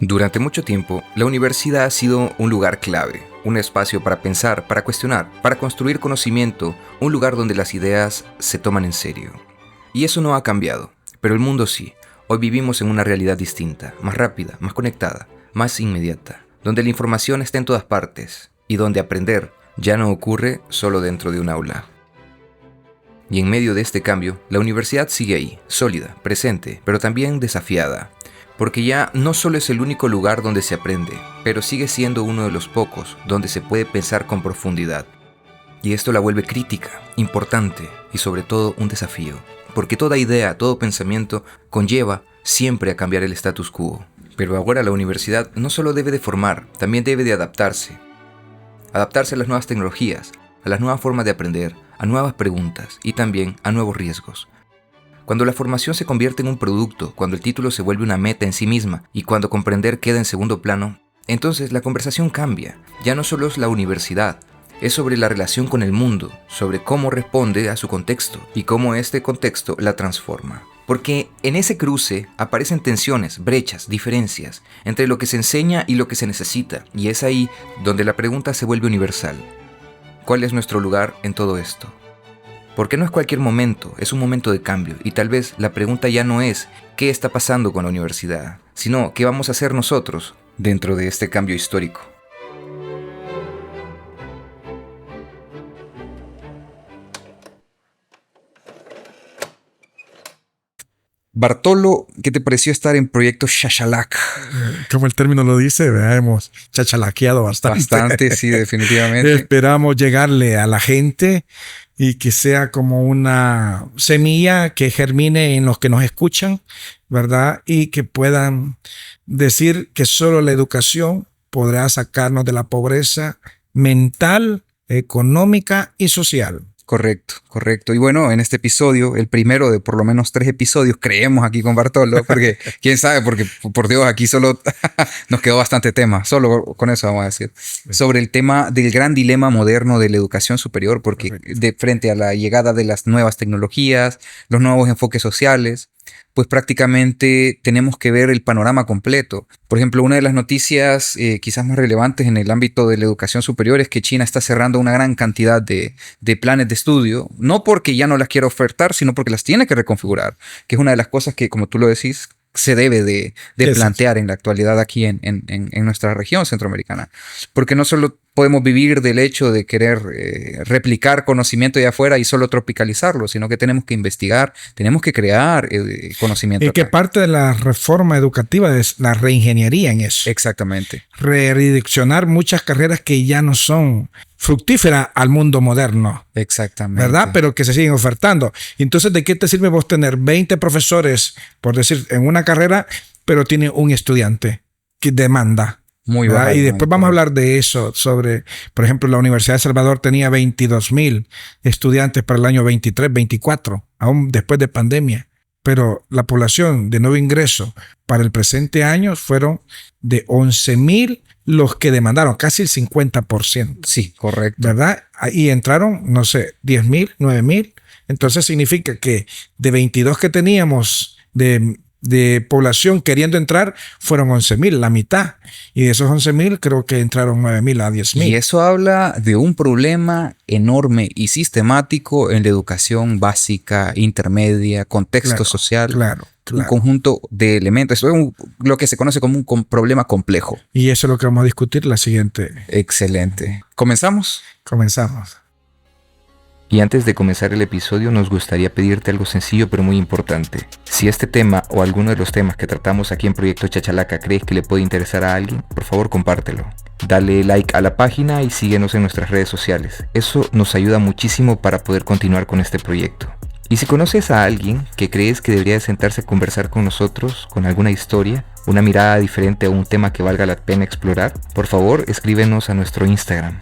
Durante mucho tiempo, la universidad ha sido un lugar clave, un espacio para pensar, para cuestionar, para construir conocimiento, un lugar donde las ideas se toman en serio. Y eso no ha cambiado, pero el mundo sí. Hoy vivimos en una realidad distinta, más rápida, más conectada, más inmediata, donde la información está en todas partes y donde aprender ya no ocurre solo dentro de un aula. Y en medio de este cambio, la universidad sigue ahí, sólida, presente, pero también desafiada. Porque ya no solo es el único lugar donde se aprende, pero sigue siendo uno de los pocos donde se puede pensar con profundidad. Y esto la vuelve crítica, importante y sobre todo un desafío. Porque toda idea, todo pensamiento conlleva siempre a cambiar el status quo. Pero ahora la universidad no solo debe de formar, también debe de adaptarse. Adaptarse a las nuevas tecnologías, a las nuevas formas de aprender, a nuevas preguntas y también a nuevos riesgos. Cuando la formación se convierte en un producto, cuando el título se vuelve una meta en sí misma y cuando comprender queda en segundo plano, entonces la conversación cambia. Ya no solo es la universidad, es sobre la relación con el mundo, sobre cómo responde a su contexto y cómo este contexto la transforma. Porque en ese cruce aparecen tensiones, brechas, diferencias entre lo que se enseña y lo que se necesita, y es ahí donde la pregunta se vuelve universal. ¿Cuál es nuestro lugar en todo esto? Porque no es cualquier momento, es un momento de cambio y tal vez la pregunta ya no es ¿qué está pasando con la universidad?, sino ¿qué vamos a hacer nosotros dentro de este cambio histórico? Bartolo, ¿qué te pareció estar en Proyecto Chachalaca? Como el término lo dice, hemos chachalaqueado bastante. Bastante, sí, definitivamente. Esperamos llegarle a la gente y que sea como una semilla que germine en los que nos escuchan, ¿verdad? Y que puedan decir que solo la educación podrá sacarnos de la pobreza mental, económica y social. Correcto, correcto. Y bueno, en este episodio, el primero de por lo menos 3 episodios, creemos aquí con Bartolo, porque quién sabe, porque por Dios, aquí solo nos quedó bastante tema, solo con eso vamos a decir, sobre el tema del gran dilema moderno de la educación superior, porque de frente a la llegada de las nuevas tecnologías, los nuevos enfoques sociales, pues prácticamente tenemos que ver el panorama completo. Por ejemplo, una de las noticias quizás más relevantes en el ámbito de la educación superior es que China está cerrando una gran cantidad de planes de estudio, no porque ya no las quiera ofertar, sino porque las tiene que reconfigurar, que es una de las cosas que, como tú lo decís, se debe de plantear en la actualidad aquí en nuestra región centroamericana. Porque no solo podemos vivir del hecho de querer replicar conocimiento de afuera y solo tropicalizarlo, sino que tenemos que investigar, tenemos que crear conocimiento. Y que parte de la reforma educativa es la reingeniería en eso. Exactamente. Redireccionar muchas carreras que ya no son fructíferas al mundo moderno. Exactamente. ¿Verdad? Pero que se siguen ofertando. Entonces, ¿de qué te sirve vos tener 20 profesores, por decir, en una carrera, pero tiene un estudiante que demanda? Muy bajo. Y después vamos a hablar de eso, sobre, por ejemplo, la Universidad de El Salvador tenía 22,000 estudiantes para el año 23, 24, aún después de pandemia. Pero la población de nuevo ingreso para el presente año fueron de 11,000 los que demandaron, casi el 50%. Sí, correcto. ¿Verdad? Y entraron, no sé, 10,000, 9,000. Entonces significa que de 22 que teníamos de población queriendo entrar, fueron 11,000, la mitad. Y de esos 11,000 creo que entraron 9,000 a 10,000. Y eso habla de un problema enorme y sistemático en la educación básica, intermedia, contexto social. Claro. Un conjunto de elementos. Esto es lo que se conoce como un problema complejo. Y eso es lo que vamos a discutir la siguiente. Excelente. ¿Comenzamos? Comenzamos. Y antes de comenzar el episodio nos gustaría pedirte algo sencillo pero muy importante. Si este tema o alguno de los temas que tratamos aquí en Proyecto Chachalaca crees que le puede interesar a alguien, por favor compártelo. Dale like a la página y síguenos en nuestras redes sociales. Eso nos ayuda muchísimo para poder continuar con este proyecto. Y si conoces a alguien que crees que debería sentarse a conversar con nosotros, con alguna historia, una mirada diferente a un tema que valga la pena explorar, por favor escríbenos a nuestro Instagram.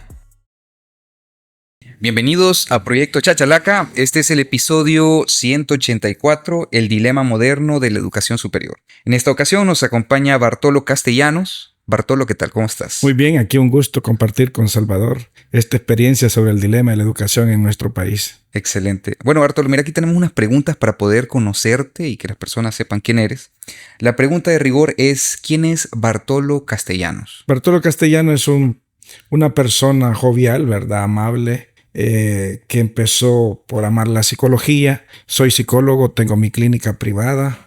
Bienvenidos a Proyecto Chachalaca. Este es el episodio 184, el dilema moderno de la educación superior. En esta ocasión nos acompaña Bartolo Castellanos, Bartolo, ¿qué tal? ¿Cómo estás? Muy bien, aquí un gusto compartir con Salvador esta experiencia sobre el dilema de la educación en nuestro país. Excelente. Bueno, Bartolo, mira, aquí tenemos unas preguntas para poder conocerte y que las personas sepan quién eres. La pregunta de rigor es, ¿quién es Bartolo Castellanos? Bartolo Castellano es una persona jovial, ¿verdad? Amable, que empezó por amar la psicología. Soy psicólogo, tengo mi clínica privada,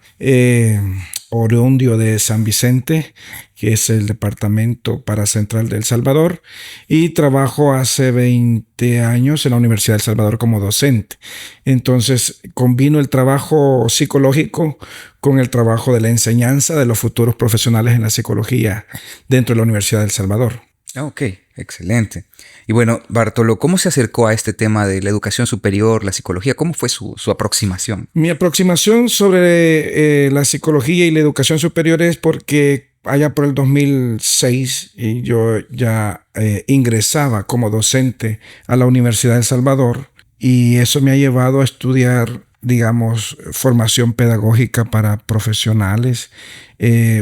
oriundio de San Vicente, que es el departamento paracentral de El Salvador, y trabajo hace 20 años en la Universidad de El Salvador como docente. Entonces combino el trabajo psicológico con el trabajo de la enseñanza de los futuros profesionales en la psicología dentro de la Universidad de El Salvador. Ok, excelente. Y bueno, Bartolo, ¿cómo se acercó a este tema de la educación superior, la psicología? ¿Cómo fue su aproximación? Mi aproximación sobre la psicología y la educación superior es porque allá por el 2006 y yo ya ingresaba como docente a la Universidad de El Salvador, y eso me ha llevado a estudiar, digamos, formación pedagógica para profesionales,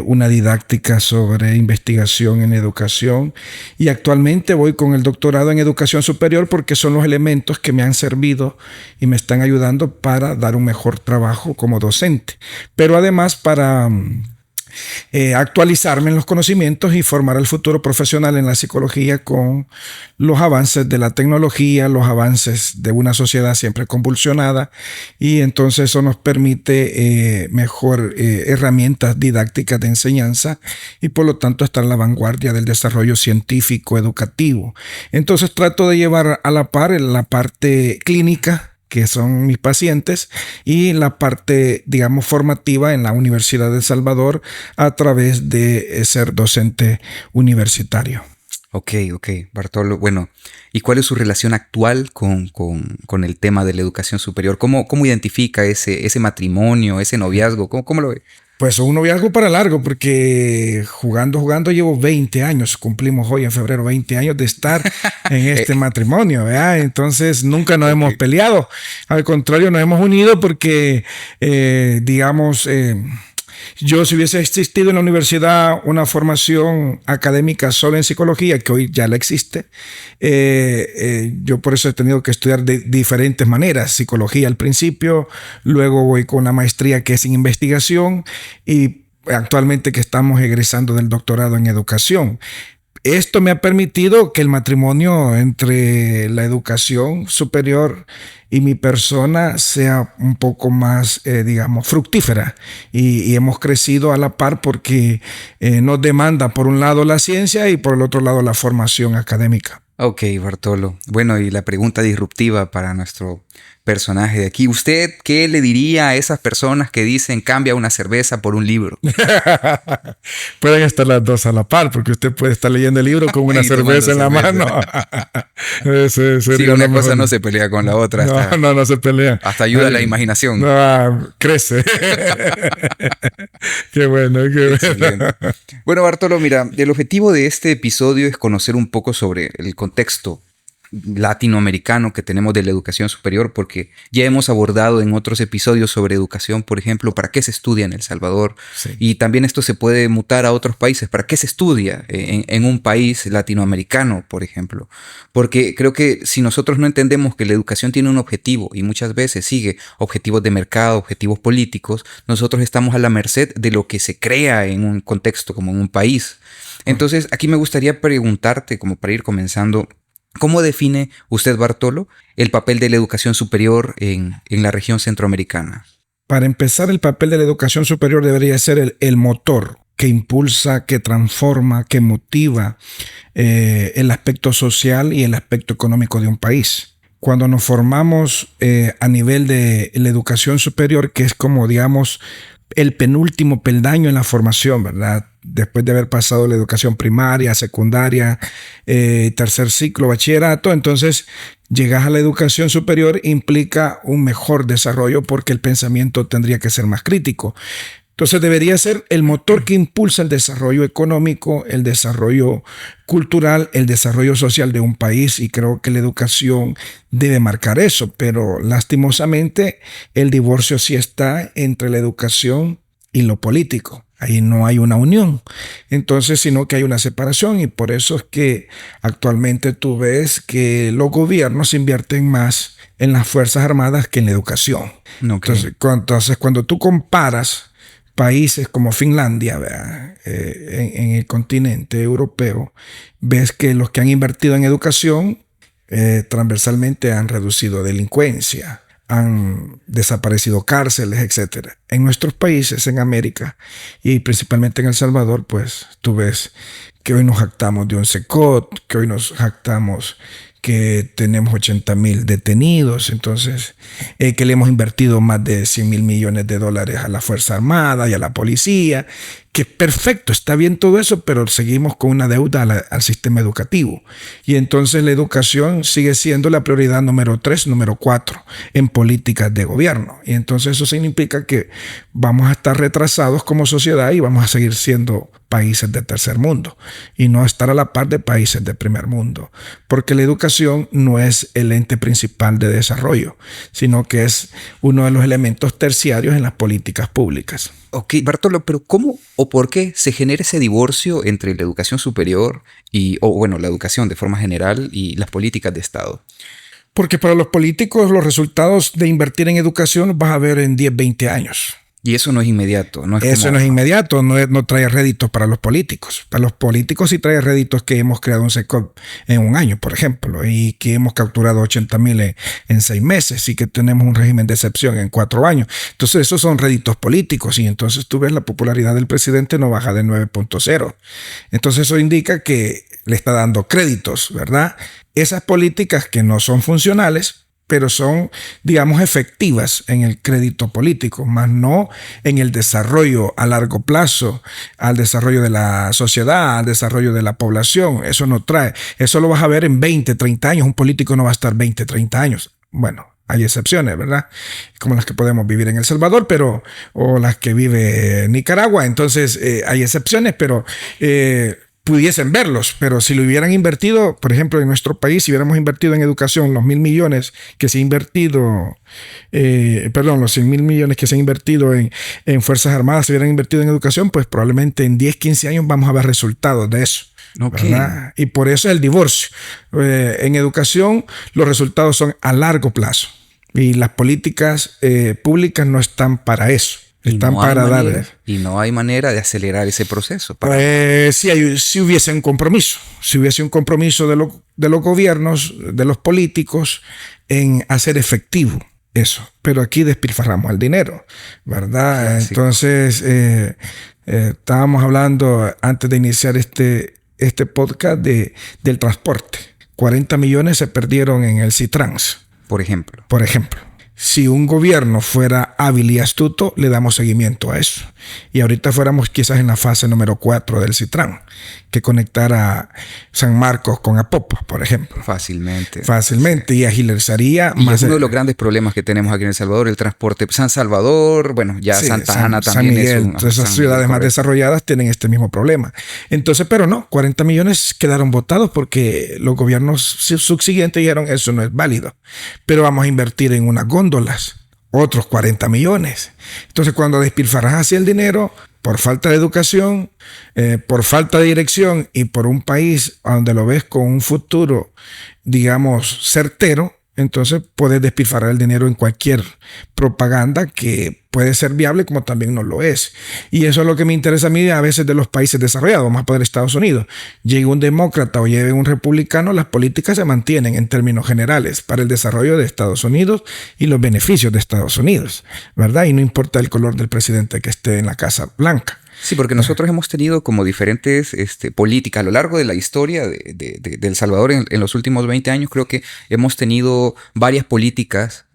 una didáctica sobre investigación en educación, y actualmente voy con el doctorado en educación superior porque son los elementos que me han servido y me están ayudando para dar un mejor trabajo como docente, pero además para actualizarme en los conocimientos y formar al futuro profesional en la psicología con los avances de la tecnología, los avances de una sociedad siempre convulsionada, y entonces eso nos permite mejor herramientas didácticas de enseñanza y por lo tanto estar en la vanguardia del desarrollo científico educativo. Entonces trato de llevar a la par la parte clínica, que son mis pacientes, y la parte, digamos, formativa en la Universidad de El Salvador a través de ser docente universitario. Ok, Bartolo. Bueno, ¿y cuál es su relación actual con el tema de la educación superior? ¿Cómo identifica ese matrimonio, ese noviazgo? ¿Cómo lo ve? Pues un noviazgo para largo, porque jugando llevo 20 años, cumplimos hoy en febrero 20 años de estar en este matrimonio, ¿verdad? Entonces nunca nos hemos peleado, al contrario, nos hemos unido porque, yo, si hubiese existido en la universidad una formación académica solo en psicología, que hoy ya la existe, yo por eso he tenido que estudiar de diferentes maneras. Psicología al principio, luego voy con una maestría que es en investigación, y actualmente que estamos egresando del doctorado en educación. Esto me ha permitido que el matrimonio entre la educación superior y mi persona sea un poco más, fructífera, y hemos crecido a la par porque nos demanda por un lado la ciencia y por el otro lado la formación académica. Ok, Bartolo. Bueno, y la pregunta disruptiva para nuestro personaje de aquí. ¿Usted qué le diría a esas personas que dicen cambia una cerveza por un libro? Pueden estar las dos a la par, porque usted puede estar leyendo el libro con una cerveza en la mano. Sí, una cosa no se pelea con la otra. No se pelea. Hasta ayuda a la imaginación. Crece. Qué bueno. Excelente. Bueno, Bartolo, mira, el objetivo de este episodio es conocer un poco sobre el contexto latinoamericano que tenemos de la educación superior, porque ya hemos abordado en otros episodios sobre educación, por ejemplo, para qué se estudia en El Salvador, sí. Y también esto se puede mutar a otros países, para qué se estudia en un país latinoamericano, por ejemplo, porque creo que si nosotros no entendemos que la educación tiene un objetivo y muchas veces sigue objetivos de mercado, objetivos políticos, nosotros estamos a la merced de lo que se crea en un contexto como en un país. Entonces, aquí me gustaría preguntarte, como para ir comenzando, ¿cómo define usted, Bartolo, el papel de la educación superior en la región centroamericana? Para empezar, el papel de la educación superior debería ser el motor que impulsa, que transforma, que motiva el aspecto social y el aspecto económico de un país. Cuando nos formamos a nivel de la educación superior, que es como, digamos, el penúltimo peldaño en la formación, ¿verdad? Después de haber pasado la educación primaria, secundaria, tercer ciclo, bachillerato, entonces llegas a la educación superior, implica un mejor desarrollo porque el pensamiento tendría que ser más crítico. Entonces debería ser el motor que impulsa el desarrollo económico, el desarrollo cultural, el desarrollo social de un país, y creo que la educación debe marcar eso, pero lastimosamente el divorcio sí está entre la educación y lo político. Ahí no hay una unión. Entonces, sino que hay una separación, y por eso es que actualmente tú ves que los gobiernos invierten más en las Fuerzas Armadas que en la educación. Okay. Entonces, cuando tú comparas países como Finlandia, ¿verdad? En el continente europeo, ves que los que han invertido en educación transversalmente han reducido delincuencia, han desaparecido cárceles, etcétera. En nuestros países, en América y principalmente en El Salvador, pues tú ves que hoy nos jactamos de un SECOT, que hoy nos jactamos que tenemos 80,000 detenidos, entonces que le hemos invertido más de 100,000 millones de dólares a la Fuerza Armada y a la policía, que perfecto, está bien todo eso, pero seguimos con una deuda al sistema educativo. Y entonces la educación sigue siendo la prioridad número 3, número 4 en políticas de gobierno. Y entonces eso significa que vamos a estar retrasados como sociedad y vamos a seguir siendo países de tercer mundo y no estar a la par de países de primer mundo, porque la educación no es el ente principal de desarrollo, sino que es uno de los elementos terciarios en las políticas públicas. Ok, Bartolo, pero ¿cómo o por qué se genera ese divorcio entre la educación superior la educación de forma general y las políticas de Estado? Porque para los políticos los resultados de invertir en educación los vas a ver en 10, 20 años. Y eso no es inmediato. No es no es inmediato, no trae réditos para los políticos. Para los políticos sí trae réditos que hemos creado un SECOP en un año, por ejemplo, y que hemos capturado 80,000 en 6 meses y que tenemos un régimen de excepción en 4 años. Entonces esos son réditos políticos y entonces tú ves la popularidad del presidente no baja de 9.0. Entonces eso indica que le está dando créditos, ¿verdad? Esas políticas que no son funcionales, pero son, digamos, efectivas en el crédito político, más no en el desarrollo a largo plazo, al desarrollo de la sociedad, al desarrollo de la población. Eso no trae. Eso lo vas a ver en 20, 30 años. Un político no va a estar 20, 30 años. Bueno, hay excepciones, ¿verdad? Como las que podemos vivir en El Salvador, o las que vive Nicaragua. Entonces, hay excepciones, pero pudiesen verlos, pero si lo hubieran invertido, por ejemplo, en nuestro país, si hubiéramos invertido en educación los 1,000 millones que se ha invertido, los 100,000 millones que se han invertido en Fuerzas Armadas, se hubieran invertido en educación, pues probablemente en 10, 15 años vamos a ver resultados de eso. Okay. ¿Verdad? Y por eso es el divorcio. En educación los resultados son a largo plazo y las políticas públicas no están para eso. Están para darle. Y no hay manera de acelerar ese proceso. Si hubiese un compromiso. Si hubiese un compromiso de los gobiernos, de los políticos, en hacer efectivo eso. Pero aquí despilfarramos el dinero, ¿verdad? Sí. Entonces, estábamos hablando antes de iniciar este podcast del transporte. 40 millones se perdieron en el Citrans. Por ejemplo. Si un gobierno fuera hábil y astuto, le damos seguimiento a eso. Y ahorita fuéramos quizás en la fase número 4 del Citrán, que conectara San Marcos con Apopo, por ejemplo. Fácilmente. Y agilizaría. Y es uno de los grandes problemas que tenemos aquí en El Salvador, el transporte. San Salvador, Santa Ana también. San Miguel, todas esas ciudades más desarrolladas tienen este mismo problema. Entonces, pero no, 40 millones quedaron botados porque los gobiernos subsiguientes dijeron eso no es válido. Pero vamos a invertir en unas góndolas, otros 40 millones. Entonces, cuando despilfarras así el dinero, por falta de educación, por falta de dirección y por un país donde lo ves con un futuro, digamos, certero, entonces puedes despilfarrar el dinero en cualquier propaganda que puede ser viable como también no lo es. Y eso es lo que me interesa a mí a veces de los países desarrollados, vamos a poner Estados Unidos. Llegue un demócrata o llegue un republicano, las políticas se mantienen en términos generales para el desarrollo de Estados Unidos y los beneficios de Estados Unidos, ¿verdad? Y no importa el color del presidente que esté en la Casa Blanca. Sí, porque nosotros hemos tenido como diferentes políticas a lo largo de la historia de El Salvador en los últimos 20 años. Creo que hemos tenido varias políticas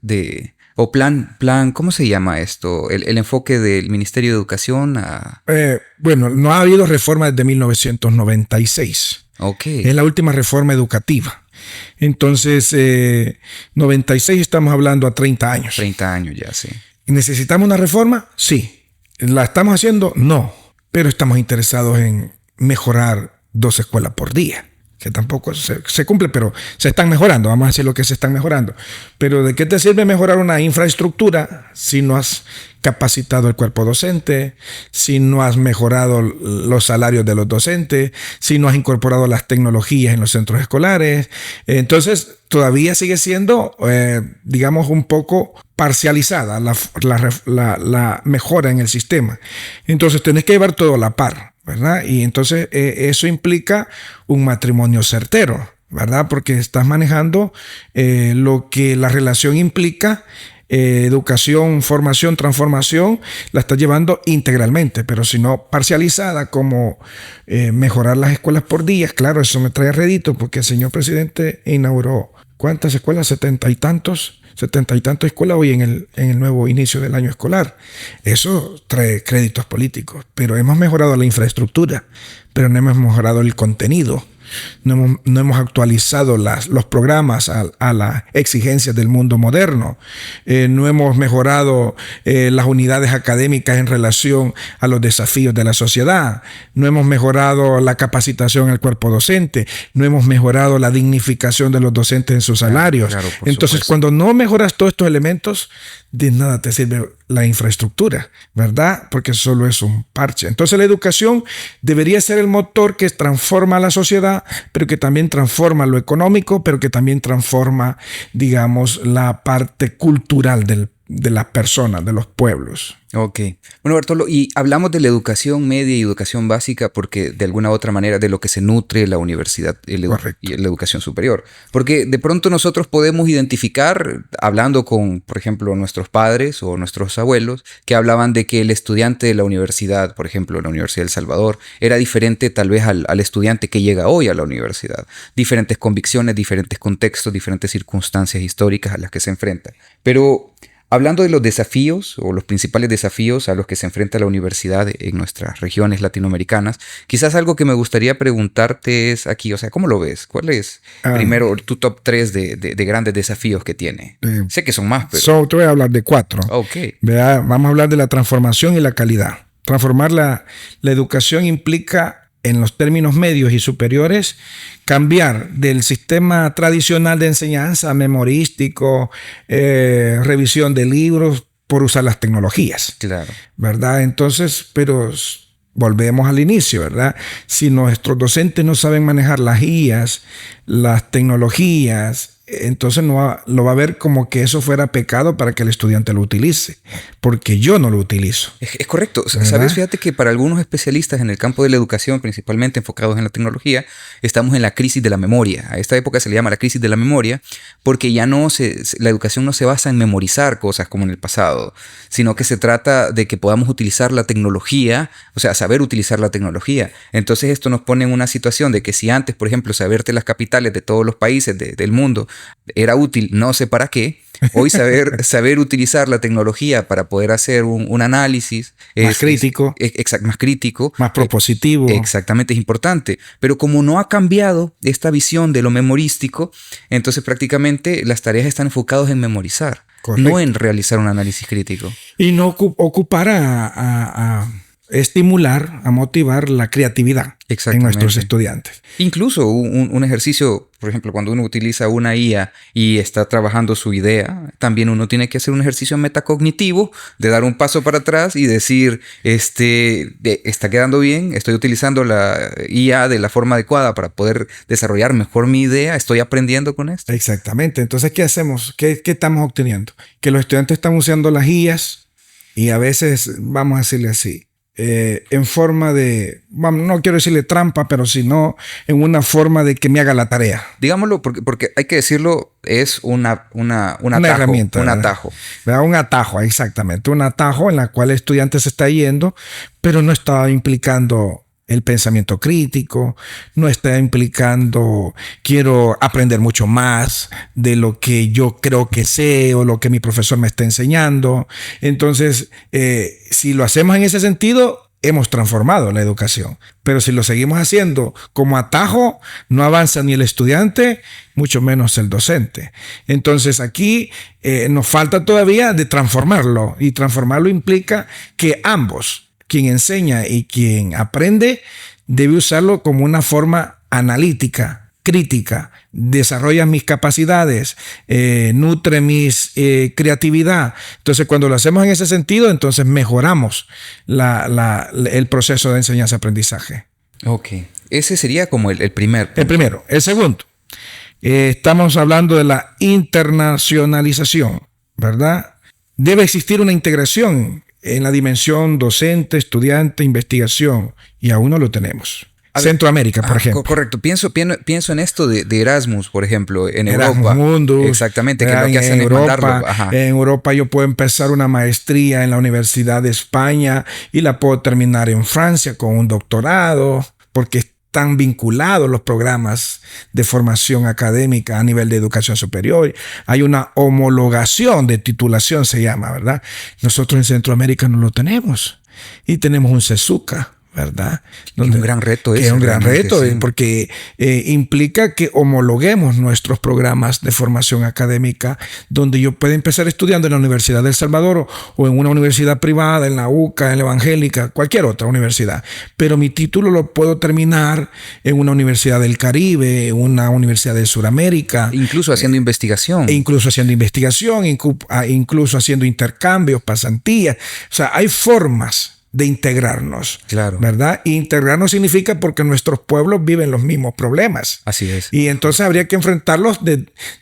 plan, ¿cómo se llama esto? El enfoque del Ministerio de Educación no ha habido reforma desde 1996. Okay. Es la última reforma educativa. Entonces, 96 estamos hablando a 30 años. 30 años ya, sí. ¿Necesitamos una reforma? Sí. ¿La estamos haciendo? No. Pero estamos interesados en mejorar 2 escuelas por día. que tampoco se cumple, pero se están mejorando, vamos a decir lo que se están mejorando. Pero ¿de qué te sirve mejorar una infraestructura si no has capacitado el cuerpo docente, si no has mejorado los salarios de los docentes, si no has incorporado las tecnologías en los centros escolares? Entonces, todavía sigue siendo, digamos, un poco parcializada la mejora en el sistema. Entonces, tenés que llevar todo a la par, ¿verdad? Y entonces eso implica un matrimonio certero, ¿verdad? Porque estás manejando lo que la relación implica, educación, formación, transformación, la estás llevando integralmente, pero si no parcializada, como mejorar las escuelas por días. Claro, eso me trae rédito porque el señor presidente inauguró ¿cuántas escuelas? 70 y tantas escuelas hoy en el nuevo inicio del año escolar. Eso trae créditos políticos, pero hemos mejorado la infraestructura, pero no hemos mejorado el contenido. No hemos actualizado los programas a las exigencias del mundo moderno. No hemos mejorado las unidades académicas en relación a los desafíos de la sociedad. No hemos mejorado la capacitación del cuerpo docente. No hemos mejorado la dignificación de los docentes en sus salarios. Claro, entonces, cuando no mejoras todos estos elementos, de nada te sirve la infraestructura, ¿verdad? Porque solo es un parche. Entonces, la educación debería ser el motor que transforma la sociedad, pero que también transforma lo económico, pero que también transforma, digamos, la parte cultural de las personas, de los pueblos. Ok. Bueno, Bartolo, y hablamos de la educación media y educación básica porque de alguna u otra manera de lo que se nutre la universidad y la educación superior. Porque de pronto nosotros podemos identificar, hablando con, por ejemplo, nuestros padres o nuestros abuelos, que hablaban de que el estudiante de la universidad, por ejemplo, la Universidad de El Salvador, era diferente tal vez al estudiante que llega hoy a la universidad. Diferentes convicciones, diferentes contextos, diferentes circunstancias históricas a las que se enfrenta. Pero hablando de los desafíos o los principales desafíos a los que se enfrenta la universidad en nuestras regiones latinoamericanas, quizás algo que me gustaría preguntarte es aquí, o sea, ¿cómo lo ves? ¿Cuál es primero tu top 3 de grandes desafíos que tiene? Sé que son más, pero... Te voy a hablar de 4. Okay. Vamos a hablar de la transformación y la calidad. Transformar la educación implica, en los términos medios y superiores, cambiar del sistema tradicional de enseñanza, memorístico, revisión de libros, por usar las tecnologías. Claro. ¿Verdad? Entonces, pero volvemos al inicio, ¿verdad? Si nuestros docentes no saben manejar las guías, las tecnologías, entonces lo va a ver como que eso fuera pecado para que el estudiante lo utilice, porque yo no lo utilizo. Es correcto. ¿Verdad? ¿Sabes? Fíjate que para algunos especialistas en el campo de la educación, principalmente enfocados en la tecnología, estamos en la crisis de la memoria. A esta época se le llama la crisis de la memoria porque ya la educación no se basa en memorizar cosas como en el pasado, sino que se trata de que podamos utilizar la tecnología, o sea, saber utilizar la tecnología. Entonces esto nos pone en una situación de que si antes, por ejemplo, saberte las capitales de todos los países del mundo era útil, no sé para qué, hoy saber utilizar la tecnología para poder hacer un análisis más crítico, más crítico, más propositivo. Exactamente, es importante. Pero como no ha cambiado esta visión de lo memorístico, entonces prácticamente las tareas están enfocadas en memorizar, correcto, no en realizar un análisis crítico. Y no ocupar a estimular, a motivar la creatividad en nuestros estudiantes. Incluso un ejercicio, por ejemplo, cuando uno utiliza una IA y está trabajando su idea, también uno tiene que hacer un ejercicio metacognitivo de dar un paso para atrás y decir, está quedando bien, estoy utilizando la IA de la forma adecuada para poder desarrollar mejor mi idea, estoy aprendiendo con esto. Exactamente. Entonces, ¿qué hacemos? ¿Qué estamos obteniendo? Que los estudiantes están usando las IAs y a veces, vamos a decirle así, en forma de, no quiero decirle trampa, pero sino en una forma de que me haga la tarea. Digámoslo, porque hay que decirlo, es una herramienta, un atajo. ¿Verdad? Un atajo, exactamente. Un atajo en la cual el estudiante se está yendo, pero no está implicando el pensamiento crítico, no está implicando quiero aprender mucho más de lo que yo creo que sé o lo que mi profesor me está enseñando. Entonces, si lo hacemos en ese sentido, hemos transformado la educación. Pero si lo seguimos haciendo como atajo, no avanza ni el estudiante, mucho menos el docente. Entonces aquí nos falta todavía de transformarlo, y transformarlo implica que ambos, quien enseña y quien aprende, debe usarlo como una forma analítica crítica, desarrolla mis capacidades, nutre mis creatividad. Entonces, cuando lo hacemos en ese sentido, entonces mejoramos el proceso de enseñanza-aprendizaje. Ok. Ese sería como el primer punto. El primero. El segundo, estamos hablando de la internacionalización, ¿verdad? Debe existir una integración en la dimensión docente, estudiante, investigación, y aún no lo tenemos. Centroamérica, por ejemplo. Correcto. Pienso en esto de Erasmus, por ejemplo, en Erasmus Europa. Mundus, exactamente, que lo que hacen es mandarlo. Ajá. En Europa yo puedo empezar una maestría en la Universidad de España y la puedo terminar en Francia con un doctorado, porque están vinculados los programas de formación académica a nivel de educación superior. Hay una homologación de titulación, se llama, ¿verdad? Nosotros en Centroamérica no lo tenemos. Y tenemos un CESUCA, ¿verdad? Donde, un gran reto es un gran reto, sí. Porque implica que homologuemos nuestros programas de formación académica, donde yo puedo empezar estudiando en la Universidad de El Salvador o en una universidad privada, en la UCA, en la Evangélica, cualquier otra universidad. Pero mi título lo puedo terminar en una universidad del Caribe, en una universidad de Sudamérica. Incluso haciendo investigación. Incluso haciendo investigación, incluso haciendo intercambios, pasantías. O sea, hay formas de integrarnos, claro, ¿verdad? Y integrarnos significa porque nuestros pueblos viven los mismos problemas. Así es. Y entonces habría que enfrentarlos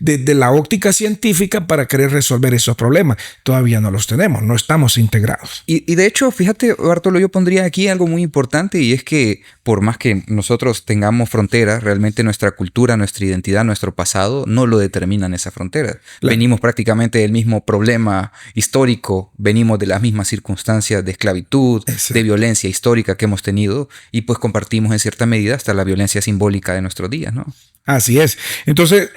desde la óptica científica para querer resolver esos problemas. Todavía no los tenemos, no estamos integrados. Y de hecho, fíjate, Bartolo, yo pondría aquí algo muy importante, y es que por más que nosotros tengamos fronteras, realmente nuestra cultura, nuestra identidad, nuestro pasado no lo determinan esas fronteras. Claro. Venimos prácticamente del mismo problema histórico, venimos de las mismas circunstancias de esclavitud, de violencia histórica que hemos tenido, y pues compartimos en cierta medida hasta la violencia simbólica de nuestros días, ¿no? Así es. Entonces,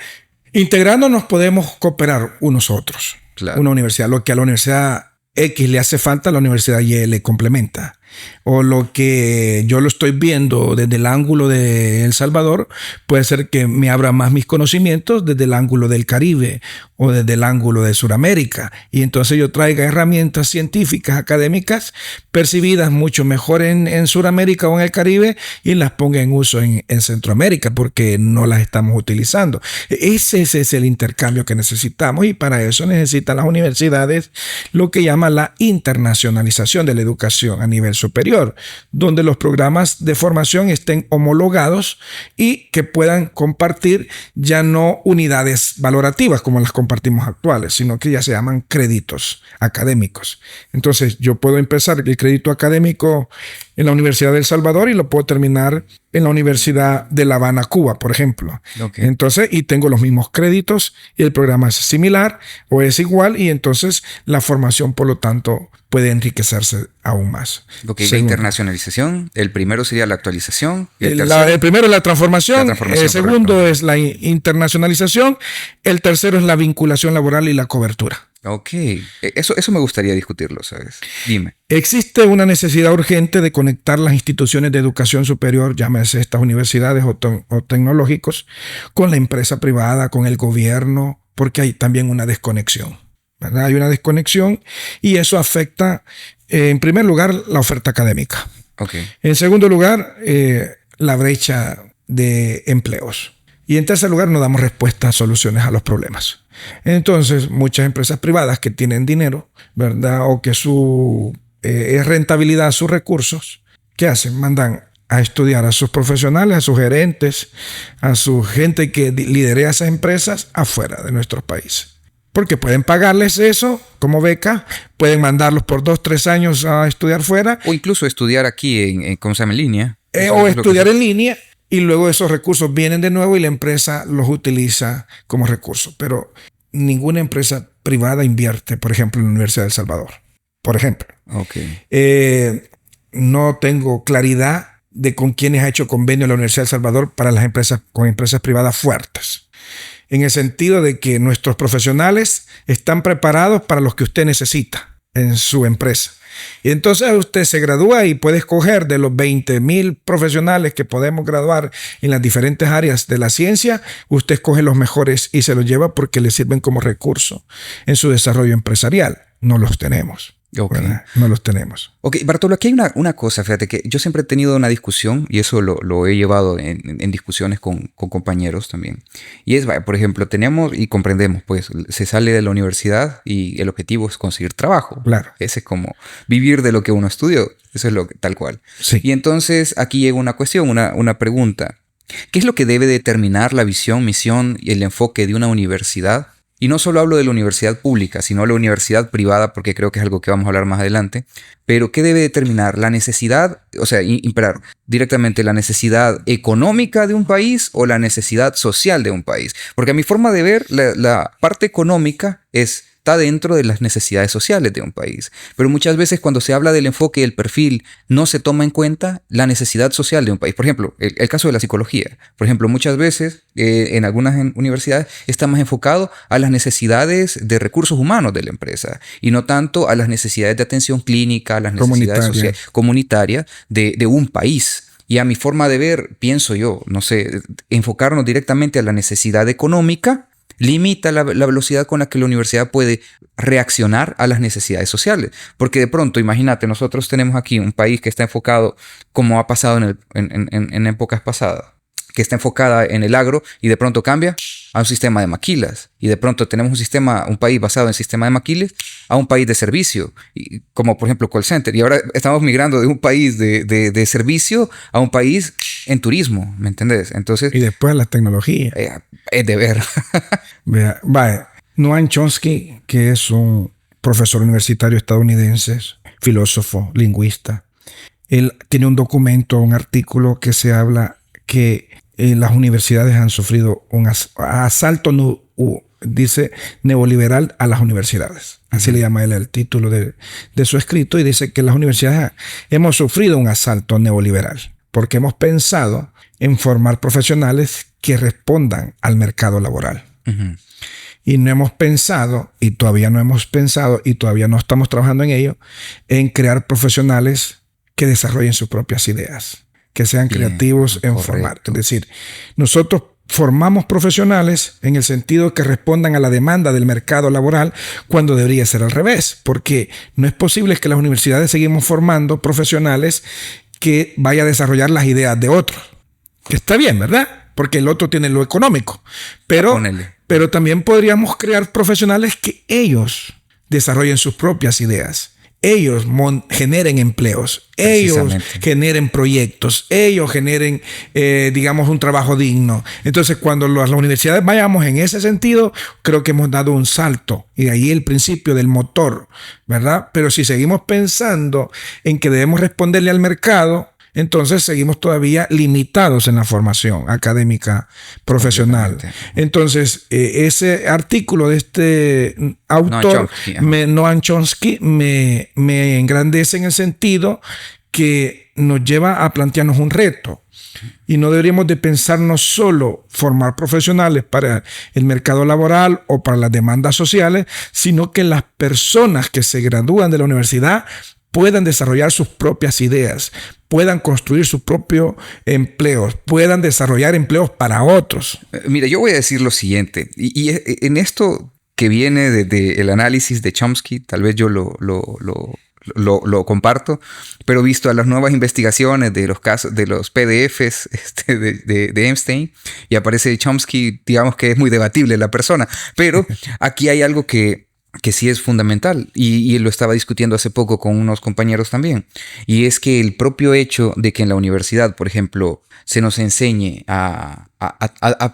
integrándonos podemos cooperar unos otros. Claro. Una universidad, lo que a la universidad X le hace falta, la universidad Y le complementa. O lo que yo lo estoy viendo desde el ángulo de El Salvador, puede ser que me abra más mis conocimientos desde el ángulo del Caribe o desde el ángulo de Sudamérica. Y entonces yo traiga herramientas científicas, académicas, percibidas mucho mejor en Sudamérica o en el Caribe, y las ponga en uso en Centroamérica, porque no las estamos utilizando. Ese es el intercambio que necesitamos, y para eso necesitan las universidades lo que llama la internacionalización de la educación a nivel superior, donde los programas de formación estén homologados y que puedan compartir ya no unidades valorativas como las compartimos actuales, sino que ya se llaman créditos académicos. Entonces yo puedo empezar el crédito académico en la Universidad de El Salvador y lo puedo terminar en la Universidad de La Habana, Cuba, por ejemplo. Okay. Entonces, y tengo los mismos créditos y el programa es similar o es igual, y entonces la formación, por lo tanto, puede enriquecerse aún más. Okay. La internacionalización, el primero sería la actualización. Y el primero es la transformación, el segundo correcto. Es la internacionalización, el tercero es la vinculación laboral y la cobertura. Ok, eso me gustaría discutirlo, ¿sabes? Dime. Existe una necesidad urgente de conectar las instituciones de educación superior, llámese estas universidades o tecnológicos, con la empresa privada, con el gobierno, porque hay también una desconexión, ¿verdad? Hay una desconexión, y eso afecta, en primer lugar, la oferta académica. Okay. En segundo lugar, la brecha de empleos. Y en tercer lugar, no damos respuesta a soluciones a los problemas. Entonces, muchas empresas privadas que tienen dinero, ¿verdad? O que es rentabilidad sus recursos, ¿qué hacen? Mandan a estudiar a sus profesionales, a sus gerentes, a su gente que liderea esas empresas afuera de nuestros países. Porque pueden pagarles eso como beca, pueden mandarlos por 2-3 años a estudiar fuera. O incluso estudiar aquí ¿cómo se llama? En línea. O estudiar en línea. Y luego esos recursos vienen de nuevo y la empresa los utiliza como recursos. Pero ninguna empresa privada invierte, por ejemplo, en la Universidad de El Salvador. Por ejemplo. Okay. No tengo claridad de con quiénes ha hecho convenio la Universidad de El Salvador para las empresas, con empresas privadas fuertes. En el sentido de que nuestros profesionales están preparados para los que usted necesita en su empresa. Y entonces usted se gradúa y puede escoger de los 20,000 profesionales que podemos graduar en las diferentes áreas de la ciencia, usted escoge los mejores y se los lleva porque le sirven como recurso en su desarrollo empresarial. No los tenemos. Ok. ¿verdad? No los tenemos. Ok, Bartolo, aquí hay una cosa, fíjate que yo siempre he tenido una discusión y eso lo he llevado en discusiones con compañeros también. Y es, vaya, por ejemplo, tenemos y comprendemos, pues se sale de la universidad y el objetivo es conseguir trabajo. Claro. Ese es como vivir de lo que uno estudió, eso es tal cual. Sí. Y entonces aquí llega una cuestión, una pregunta. ¿Qué es lo que debe determinar la visión, misión y el enfoque de una universidad? Y no solo hablo de la universidad pública, sino la universidad privada, porque creo que es algo que vamos a hablar más adelante. Pero ¿qué debe determinar la necesidad, o sea, imperar directamente la necesidad económica de un país o la necesidad social de un país? Porque a mi forma de ver, la parte económica está dentro de las necesidades sociales de un país. Pero muchas veces cuando se habla del enfoque y el perfil, no se toma en cuenta la necesidad social de un país. Por ejemplo, el caso de la psicología. Por ejemplo, muchas veces en algunas universidades está más enfocado a las necesidades de recursos humanos de la empresa y no tanto a las necesidades de atención clínica, a las necesidades comunitarias de un país. Y a mi forma de ver, pienso yo, no sé, enfocarnos directamente a la necesidad económica limita la velocidad con la que la universidad puede reaccionar a las necesidades sociales. Porque de pronto, imagínate, nosotros tenemos aquí un país que está enfocado, como ha pasado en épocas pasadas, que está enfocada en el agro y de pronto cambia a un sistema de maquilas. Y de pronto tenemos un país basado en sistema de maquiles a un país de servicio, como por ejemplo call center. Y ahora estamos migrando de un país de servicio a un país en turismo, ¿me entendés? Entonces, y después la tecnología. Es de ver. Vaya, Noam Chomsky, que es un profesor universitario estadounidense, filósofo, lingüista, él tiene un documento, un artículo que se habla que las universidades han sufrido un asalto, dice, neoliberal a las universidades. Así le llama él el título de su escrito, y dice que las universidades hemos sufrido un asalto neoliberal porque hemos pensado en formar profesionales que respondan al mercado laboral. Y no hemos pensado, y todavía no hemos pensado, y todavía no estamos trabajando en ello, en crear profesionales que desarrollen sus propias ideas, que sean creativos en formar. Es decir, nosotros formamos profesionales en el sentido que respondan a la demanda del mercado laboral, cuando debería ser al revés, porque no es posible que las universidades seguimos formando profesionales que vaya a desarrollar las ideas de otros. Que está bien, ¿verdad? Porque el otro tiene lo económico. Pero también podríamos crear profesionales que ellos desarrollen sus propias ideas. Ellos generen empleos, ellos generen proyectos, ellos generen, digamos, un trabajo digno. Entonces, cuando las universidades vayamos en ese sentido, creo que hemos dado un salto. Y de ahí el principio del motor, ¿verdad? Pero si seguimos pensando en que debemos responderle al mercado, entonces seguimos todavía limitados en la formación académica profesional. Entonces, ese artículo de este autor, Noam Chomsky, me engrandece en el sentido que nos lleva a plantearnos un reto. Y no deberíamos de pensar no solo formar profesionales para el mercado laboral o para las demandas sociales, sino que las personas que se gradúan de la universidad puedan desarrollar sus propias ideas, puedan construir sus propios empleos, puedan desarrollar empleos para otros. Mira, yo voy a decir lo siguiente, y en esto que viene del análisis de Chomsky, tal vez yo lo comparto, pero visto a las nuevas investigaciones de los casos, de los PDFs de Epstein, y aparece Chomsky, digamos que es muy debatible la persona, pero aquí hay algo que sí es fundamental, y lo estaba discutiendo hace poco con unos compañeros también, y es que el propio hecho de que en la universidad, por ejemplo, se nos enseñe a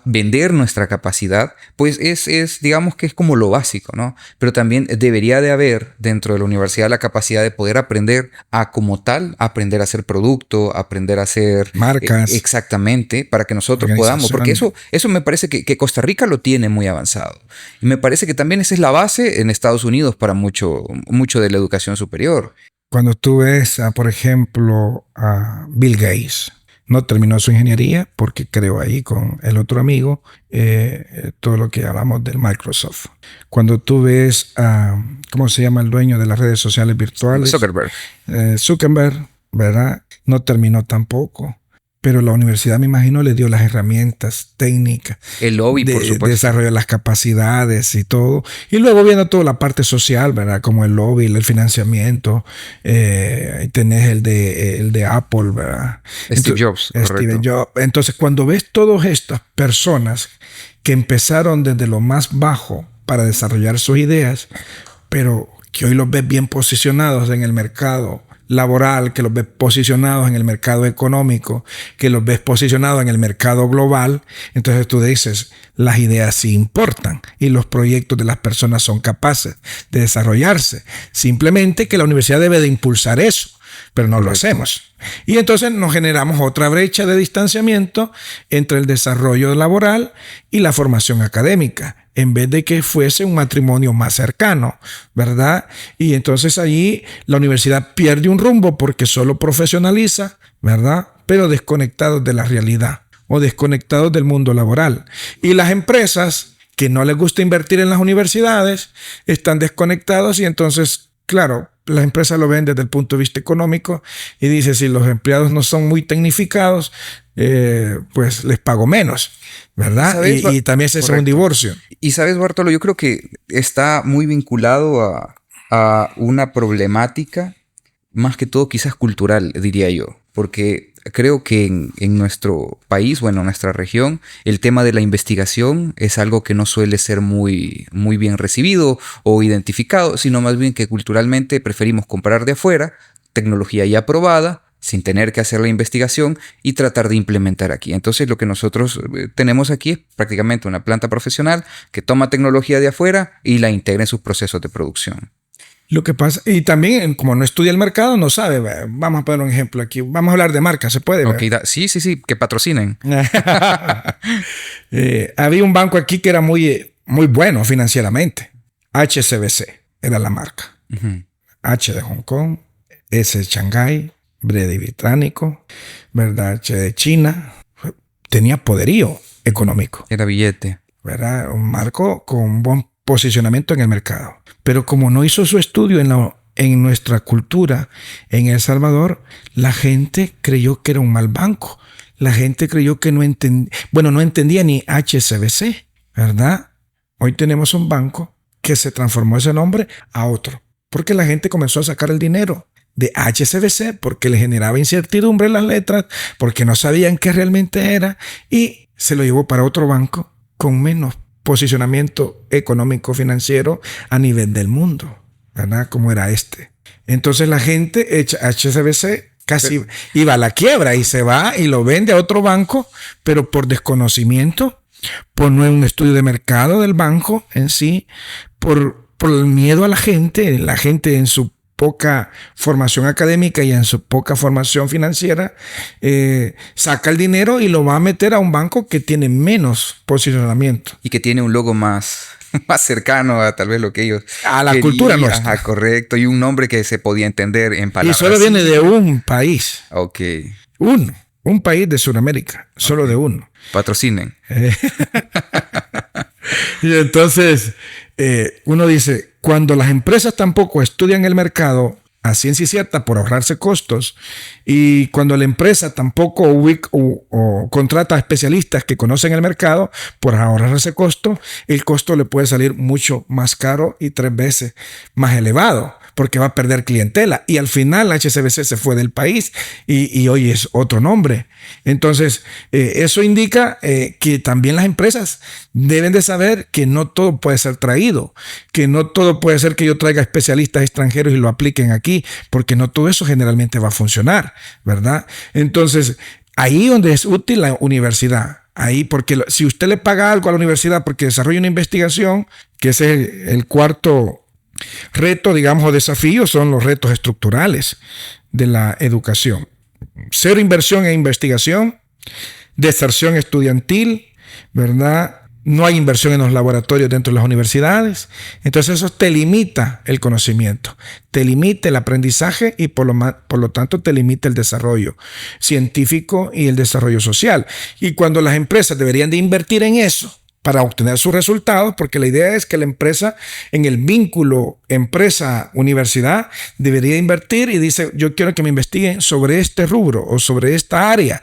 vender nuestra capacidad, pues es digamos que es como lo básico, ¿no? Pero también debería de haber dentro de la universidad la capacidad de poder aprender como tal, aprender a hacer producto, aprender a hacer marcas. Exactamente, para que nosotros podamos, porque eso me parece que Costa Rica lo tiene muy avanzado. Y me parece que también esa es la base en Estados Unidos para mucho de la educación superior. Cuando tú ves, por ejemplo, a Bill Gates, no terminó su ingeniería porque creó ahí con el otro amigo todo lo que hablamos del Microsoft. Cuando tú ves a, ¿cómo se llama el dueño de las redes sociales virtuales? Zuckerberg. Zuckerberg, ¿verdad? No terminó tampoco. pero la universidad, me imagino, le dio las herramientas técnicas. El lobby, por supuesto. Desarrollar las capacidades y todo. Y luego viene toda la parte social, ¿verdad? Como el lobby, el financiamiento. Tenés el de Apple, ¿verdad? Steve Jobs, correcto. Jobs. Entonces, cuando ves todas estas personas que empezaron desde lo más bajo para desarrollar sus ideas, pero que hoy los ves bien posicionados en el mercado laboral, que los ves posicionados en el mercado económico, que los ves posicionados en el mercado global, entonces tú dices, las ideas sí importan y los proyectos de las personas son capaces de desarrollarse. Simplemente que la universidad debe de impulsar eso, pero no lo hacemos. Y entonces nos generamos otra brecha de distanciamiento entre el desarrollo laboral y la formación académica, en vez de que fuese un matrimonio más cercano, ¿verdad? Y entonces allí la universidad pierde un rumbo porque solo profesionaliza, ¿verdad? Pero desconectados de la realidad o desconectados del mundo laboral. Y las empresas que no les gusta invertir en las universidades están desconectados y entonces, claro, las empresas lo ven desde el punto de vista económico y dice, si los empleados no son muy tecnificados, pues les pago menos, ¿verdad? Y también ese es un divorcio. Y sabes, Bartolo, yo creo que está muy vinculado a una problemática, más que todo quizás cultural, diría yo, porque creo que en nuestro país, bueno, en nuestra región, el tema de la investigación es algo que no suele ser muy bien recibido o identificado, sino más bien que culturalmente preferimos comprar de afuera tecnología ya aprobada, sin tener que hacer la investigación y tratar de implementar aquí. Entonces lo que nosotros tenemos aquí es prácticamente una planta profesional que toma tecnología de afuera y la integra en sus procesos de producción. Lo que pasa, y también como no estudia el mercado, no sabe. Vamos a poner un ejemplo aquí. Vamos a hablar de marcas, ¿se puede? Okay, sí, que patrocinen. Había un banco aquí que era muy bueno financieramente. HSBC era la marca. Uh-huh. H de Hong Kong, S de Shanghái, B de británico, ¿verdad? H de China. Tenía poderío económico. Era billete. ¿Verdad? Un marco con un buen posicionamiento en el mercado. Pero como no hizo su estudio en nuestra cultura en El Salvador, la gente creyó que era un mal banco. La gente creyó que no entendía ni HSBC, ¿verdad? Hoy tenemos un banco que se transformó ese nombre a otro, porque la gente comenzó a sacar el dinero de HSBC porque le generaba incertidumbre en las letras, porque no sabían qué realmente era y se lo llevó para otro banco con menos posicionamiento económico financiero a nivel del mundo, ¿verdad? Como era este. Entonces la gente, HSBC casi iba a la quiebra y se va y lo vende a otro banco, pero por desconocimiento, por no un estudio de mercado del banco en sí, por el miedo a la gente en su poca formación académica y en su poca formación financiera, saca el dinero y lo va a meter a un banco que tiene menos posicionamiento. Y que tiene un logo más cercano a tal vez lo que ellos a la cultura nuestra. Ajá, correcto. Y un nombre que se podía entender en palabras. Y solo viene de un país. Ok. Un país de Sudamérica. Solo de uno. Patrocinen. Y entonces uno dice, cuando las empresas tampoco estudian el mercado a ciencia cierta por ahorrarse costos y cuando la empresa tampoco o contrata a especialistas que conocen el mercado por ahorrarse costos, el costo le puede salir mucho más caro y 3 veces más elevado porque va a perder clientela y al final HSBC se fue del país y hoy es otro nombre. Entonces eso indica que también las empresas deben de saber que no todo puede ser traído, que no todo puede ser que yo traiga especialistas extranjeros y lo apliquen aquí, porque no todo eso generalmente va a funcionar, ¿verdad? Entonces, ahí donde es útil la universidad, ahí porque si usted le paga algo a la universidad porque desarrolla una investigación, que ese es el cuarto reto, digamos, o desafío, son los retos estructurales de la educación. Cero inversión en investigación, deserción estudiantil, ¿verdad? No hay inversión en los laboratorios dentro de las universidades. Entonces eso te limita el conocimiento, te limita el aprendizaje y por lo tanto te limita el desarrollo científico y el desarrollo social. Y cuando las empresas deberían de invertir en eso para obtener sus resultados, porque la idea es que la empresa, en el vínculo empresa-universidad, debería invertir y dice, yo quiero que me investiguen sobre este rubro o sobre esta área,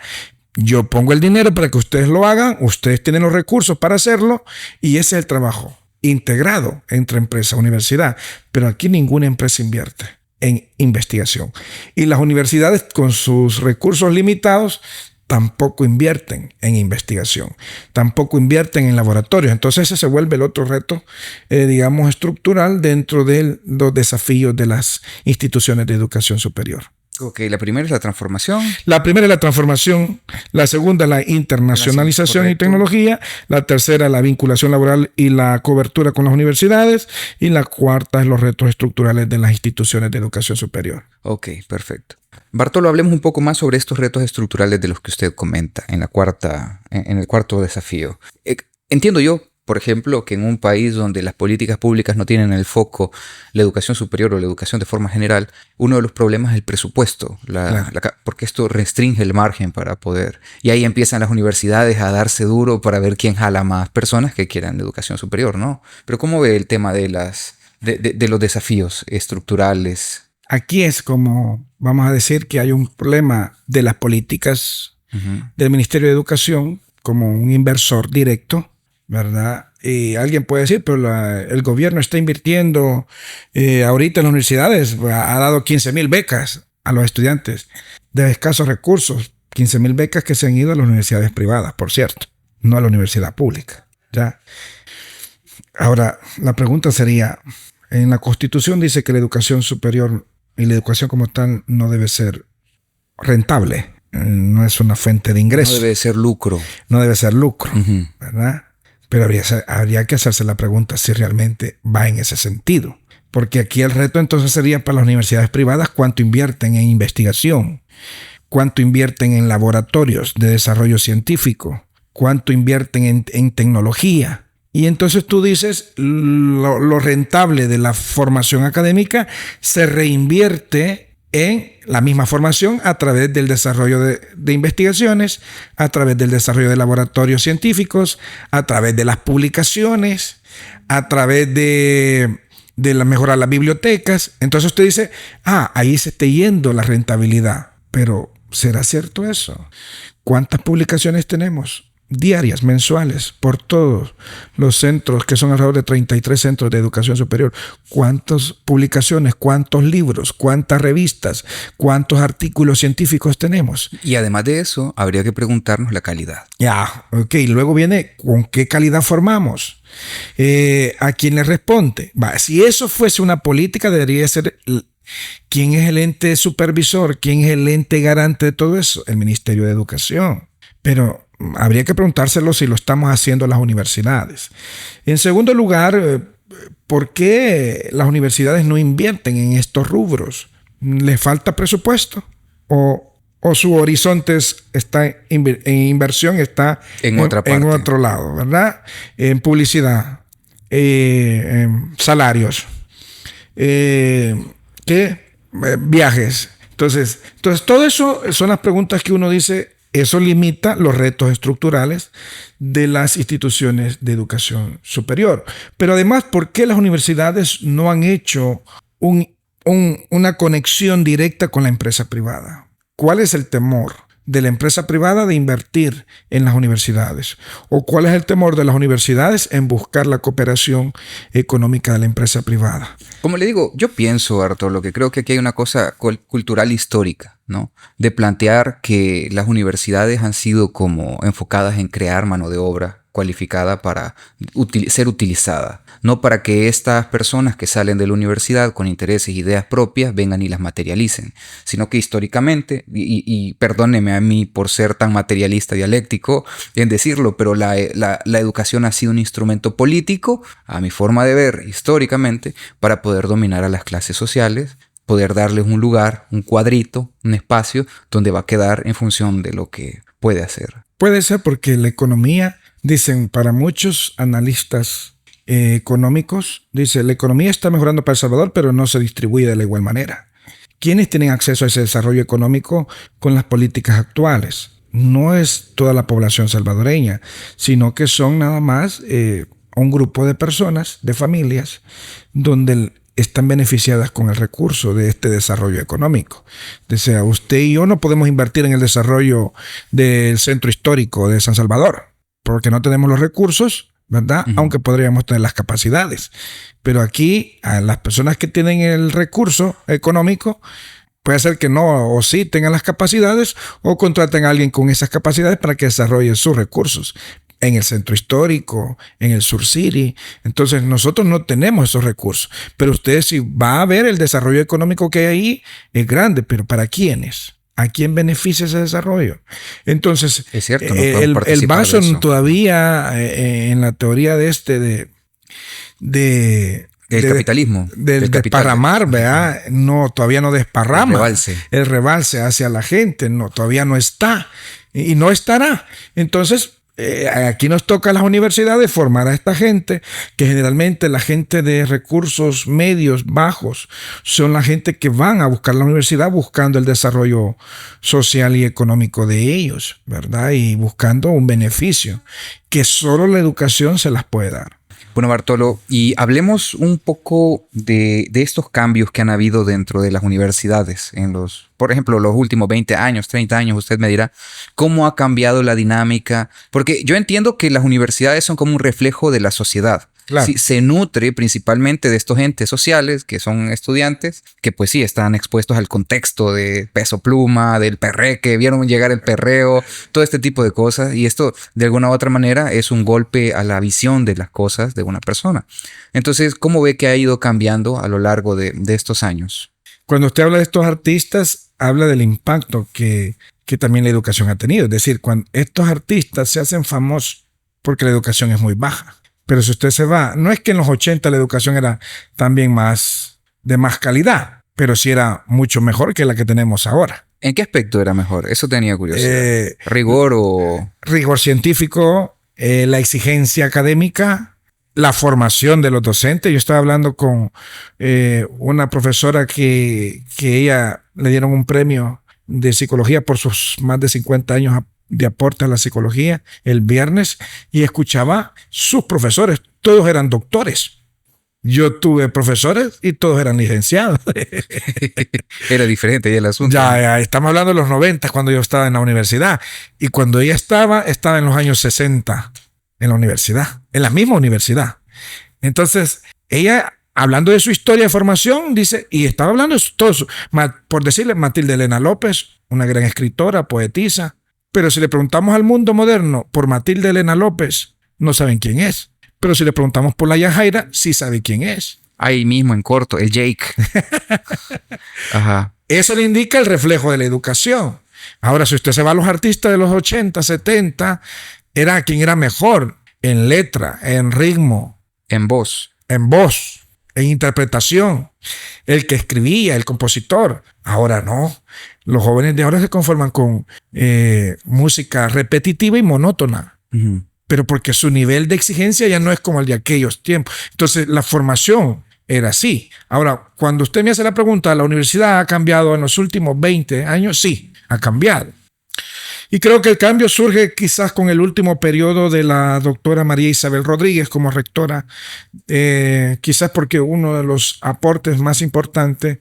Yo pongo el dinero para que ustedes lo hagan, ustedes tienen los recursos para hacerlo y ese es el trabajo integrado entre empresa y universidad. Pero aquí ninguna empresa invierte en investigación. Y las universidades con sus recursos limitados tampoco invierten en investigación, tampoco invierten en laboratorios. Entonces ese se vuelve el otro reto, digamos, estructural dentro de los desafíos de las instituciones de educación superior. Ok, la primera es la transformación. La primera es la transformación, la segunda la internacionalización y tecnología, la tercera la vinculación laboral y la cobertura con las universidades y la cuarta es los retos estructurales de las instituciones de educación superior. Ok, perfecto. Bartolo, hablemos un poco más sobre estos retos estructurales de los que usted comenta en el cuarto desafío. Entiendo yo, por ejemplo, que en un país donde las políticas públicas no tienen en el foco la educación superior o la educación de forma general, uno de los problemas es el presupuesto, porque esto restringe el margen para poder. Y ahí empiezan las universidades a darse duro para ver quién jala más personas que quieran educación superior, ¿no? Pero ¿cómo ve el tema de los desafíos estructurales? Aquí es como, vamos a decir, que hay un problema de las políticas del Ministerio de Educación como un inversor directo, ¿verdad? Y alguien puede decir, pero el gobierno está invirtiendo ahorita en las universidades, ha dado 15,000 becas a los estudiantes de escasos recursos, 15,000 becas que se han ido a las universidades privadas, por cierto, no a la universidad pública, ¿ya? Ahora, la pregunta sería, en la Constitución dice que la educación superior y la educación como tal no debe ser rentable, no es una fuente de ingreso. No debe ser lucro. No debe ser lucro, ¿verdad? Pero habría que hacerse la pregunta si realmente va en ese sentido. Porque aquí el reto entonces sería para las universidades privadas cuánto invierten en investigación, cuánto invierten en laboratorios de desarrollo científico, cuánto invierten en tecnología. Y entonces tú dices, lo rentable de la formación académica se reinvierte en la misma formación a través del desarrollo de investigaciones, a través del desarrollo de laboratorios científicos, a través de las publicaciones, a través de mejorar las bibliotecas. Entonces usted dice, ahí se está yendo la rentabilidad. Pero ¿será cierto eso? ¿Cuántas publicaciones tenemos? Diarias, mensuales, por todos los centros, que son alrededor de 33 centros de educación superior. ¿Cuántas publicaciones, cuántos libros, cuántas revistas, cuántos artículos científicos tenemos? Y además de eso, habría que preguntarnos la calidad. Luego viene, ¿con qué calidad formamos? ¿A quién le responde? Si eso fuese una política, debería ser... ¿Quién es el ente supervisor? ¿Quién es el ente garante de todo eso? El Ministerio de Educación. Pero habría que preguntárselo si lo estamos haciendo las universidades. En segundo lugar, ¿por qué las universidades no invierten en estos rubros? ¿Les falta presupuesto? ¿O su horizonte en inversión está en otra parte, en otro lado, ¿verdad? En publicidad, en salarios, viajes. Entonces, todo eso son las preguntas que uno dice. Eso limita los retos estructurales de las instituciones de educación superior. Pero además, ¿por qué las universidades no han hecho una conexión directa con la empresa privada? ¿Cuál es el temor de la empresa privada de invertir en las universidades? ¿O cuál es el temor de las universidades en buscar la cooperación económica de la empresa privada? Como le digo, yo pienso, Bartolo, que creo que aquí hay una cosa cultural histórica, ¿no? De plantear que las universidades han sido como enfocadas en crear mano de obra cualificada para ser utilizada, no para que estas personas que salen de la universidad con intereses e ideas propias vengan y las materialicen, sino que históricamente, y perdóneme a mí por ser tan materialista dialéctico en decirlo, pero la educación ha sido un instrumento político, a mi forma de ver, históricamente, para poder dominar a las clases sociales, poder darles un lugar, un cuadrito, un espacio donde va a quedar en función de lo que puede hacer. Puede ser porque la economía, dicen para muchos analistas económicos, dice la economía está mejorando para El Salvador, pero no se distribuye de la igual manera. ¿Quiénes tienen acceso a ese desarrollo económico con las políticas actuales? No es toda la población salvadoreña, sino que son nada más un grupo de personas, de familias, donde están beneficiadas con el recurso de este desarrollo económico. O sea, usted y yo no podemos invertir en el desarrollo del centro histórico de San Salvador, porque no tenemos los recursos, ¿verdad? Aunque podríamos tener las capacidades. Pero aquí, a las personas que tienen el recurso económico, puede ser que no o sí tengan las capacidades o contraten a alguien con esas capacidades para que desarrolle sus recursos en el centro histórico, en el Sur City. Entonces nosotros no tenemos esos recursos, pero ustedes si va a ver el desarrollo económico que hay ahí es grande, pero ¿para quiénes? ¿A quién beneficia ese desarrollo? Entonces, es cierto, no el vaso todavía en la teoría de del capitalismo. Del desparramar, ¿verdad? No, todavía no desparrama. El rebalse hacia la gente, no, todavía no está y no estará. Entonces, aquí nos toca a las universidades formar a esta gente, que generalmente la gente de recursos medios, bajos, son la gente que van a buscar la universidad buscando el desarrollo social y económico de ellos, ¿verdad? Y buscando un beneficio que solo la educación se las puede dar. Bueno, Bartolo, y hablemos un poco de estos cambios que han habido dentro de las universidades por ejemplo, los últimos 20 años, 30 años, usted me dirá cómo ha cambiado la dinámica, porque yo entiendo que las universidades son como un reflejo de la sociedad. Claro. Sí, se nutre principalmente de estos entes sociales que son estudiantes, que pues sí están expuestos al contexto de Peso Pluma, del perreque, vieron llegar el perreo, todo este tipo de cosas, y esto de alguna u otra manera es un golpe a la visión de las cosas de una persona. Entonces, ¿cómo ve que ha ido cambiando a lo largo de estos años? Cuando usted habla de estos artistas, habla del impacto que también la educación ha tenido. Es decir, cuando estos artistas se hacen famosos porque la educación es muy baja. Pero si usted se va, no es que en los 80 la educación era también de más calidad, pero sí era mucho mejor que la que tenemos ahora. ¿En qué aspecto era mejor? Eso tenía curiosidad. ¿Rigor o...? Rigor científico, la exigencia académica, la formación de los docentes. Yo estaba hablando con una profesora que ella le dieron un premio de psicología por sus más de 50 años de aporte a la psicología el viernes, y escuchaba sus profesores, todos eran doctores. Yo tuve profesores y todos eran licenciados. Era diferente ya el asunto. Ya, estamos hablando de los 90 cuando yo estaba en la universidad, y cuando ella estaba en los años 60 en la universidad, en la misma universidad. Entonces, ella, hablando de su historia de formación, dice, y estaba hablando de todo eso, por decirle, Matilde Elena López, una gran escritora, poetisa. Pero si le preguntamos al mundo moderno por Matilde Elena López, no saben quién es. Pero si le preguntamos por la Yajaira, sí sabe quién es. Ahí mismo en corto, el Jake. Ajá. Eso le indica el reflejo de la educación. Ahora, si usted se va a los artistas de los 80, 70, era quien era mejor en letra, en ritmo. En voz. En interpretación, el que escribía, el compositor. Ahora no. Los jóvenes de ahora se conforman con música repetitiva y monótona. Uh-huh. Pero porque su nivel de exigencia ya no es como el de aquellos tiempos. Entonces, la formación era así. Ahora, cuando usted me hace la pregunta, ¿la universidad ha cambiado en los últimos 20 años? Sí, ha cambiado. Y creo que el cambio surge quizás con el último periodo de la doctora María Isabel Rodríguez como rectora, quizás porque uno de los aportes más importantes,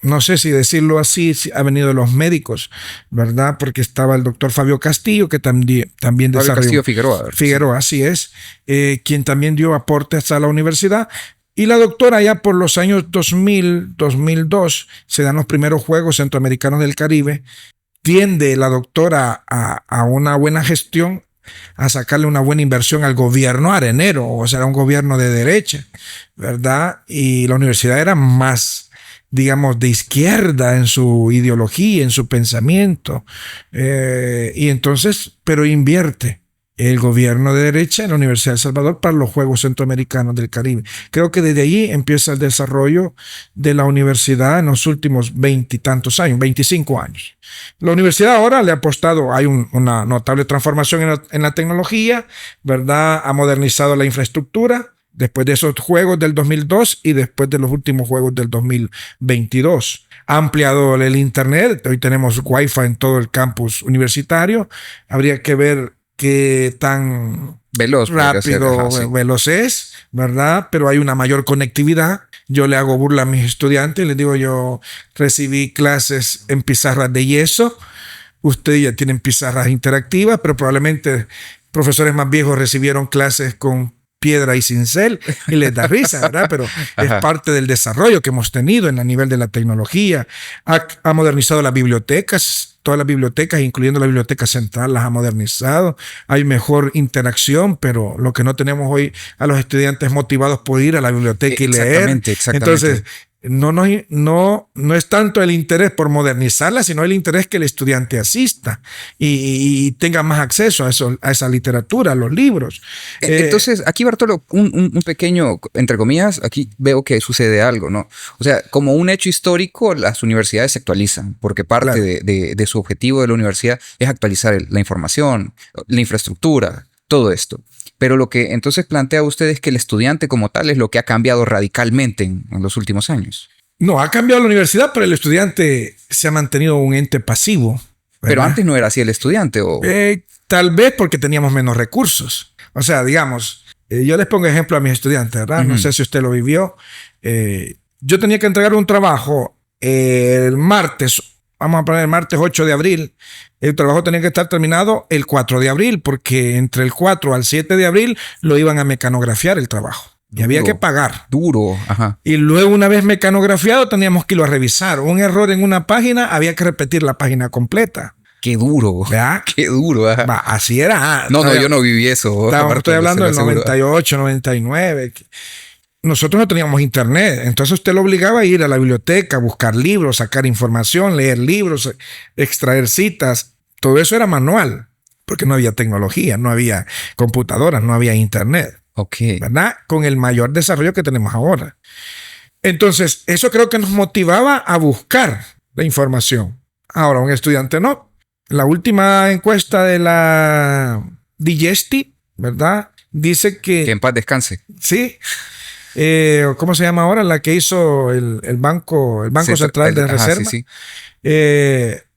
no sé si decirlo así, ha venido de los médicos, ¿verdad? Porque estaba el doctor Fabio Castillo, que también desarrolló. Fabio Castillo Figueroa. Figueroa, así es, quien también dio aportes a la universidad. Y la doctora, ya por los años 2000, 2002, se dan los primeros Juegos Centroamericanos del Caribe. Tiende la doctora a una buena gestión, a sacarle una buena inversión al gobierno arenero, o sea, era un gobierno de derecha, ¿verdad? Y la universidad era más, digamos, de izquierda en su ideología, en su pensamiento. Y entonces, pero invierte el gobierno de derecha en la Universidad de El Salvador para los Juegos Centroamericanos del Caribe. Creo que desde allí empieza el desarrollo de la universidad en los últimos 20 y tantos años, 25 años. La universidad ahora le ha apostado, hay una notable transformación en la tecnología, ¿verdad? Ha modernizado la infraestructura después de esos Juegos del 2002 y después de los últimos Juegos del 2022. Ha ampliado el Internet, hoy tenemos Wi-Fi en todo el campus universitario. Habría que ver qué tan veloz, rápido, veloz es, ¿verdad? Pero hay una mayor conectividad yo le hago burla a mis estudiantes y les digo, yo recibí clases en pizarras de yeso, ustedes ya tienen pizarras interactivas, pero probablemente profesores más viejos recibieron clases con piedra y cincel y les da risa, ¿verdad? Pero es parte del desarrollo que hemos tenido en el nivel de la tecnología. Ha modernizado las bibliotecas, todas las bibliotecas, incluyendo la biblioteca central, las ha modernizado. Hay mejor interacción, pero lo que no tenemos hoy a los estudiantes motivados por ir a la biblioteca y leer. Exactamente. Entonces, no es tanto el interés por modernizarla, sino el interés que el estudiante asista y tenga más acceso a esa literatura, a los libros. Entonces, aquí, Bartolo, un pequeño, entre comillas, aquí veo que sucede algo, ¿no? O sea, como un hecho histórico, las universidades se actualizan, porque parte de su objetivo de la universidad es actualizar la información, la infraestructura, todo esto. Pero lo que entonces plantea usted es que el estudiante como tal es lo que ha cambiado radicalmente en los últimos años. No, ha cambiado la universidad, pero el estudiante se ha mantenido un ente pasivo, ¿verdad? Pero antes no era así el estudiante, ¿o? Tal vez porque teníamos menos recursos. O sea, digamos, yo les pongo ejemplo a mis estudiantes, ¿verdad? No sé si usted lo vivió. Yo tenía que entregar un trabajo el martes, vamos a poner el martes 8 de abril. El trabajo tenía que estar terminado el 4 de abril, porque entre el 4 al 7 de abril lo iban a mecanografiar el trabajo. Y había que pagar. Duro, ajá. Y luego, una vez mecanografiado, teníamos que irlo a revisar. Un error en una página, había que repetir la página completa. Qué duro. ¿Verdad? Qué duro. Ajá. Va, así era. No, yo no viví eso. Estoy hablando del 98, 99. Nosotros no teníamos internet, entonces usted lo obligaba a ir a la biblioteca, buscar libros, sacar información, leer libros, extraer citas. Todo eso era manual, porque no había tecnología, no había computadoras, no había internet. Ok. ¿Verdad? Con el mayor desarrollo que tenemos ahora. Entonces, eso creo que nos motivaba a buscar la información. Ahora, un estudiante no. La última encuesta de la Digesti, ¿verdad? Dice que en paz descanse. Sí. ¿Cómo se llama ahora? La que hizo el Banco Central de Reserva. Sí.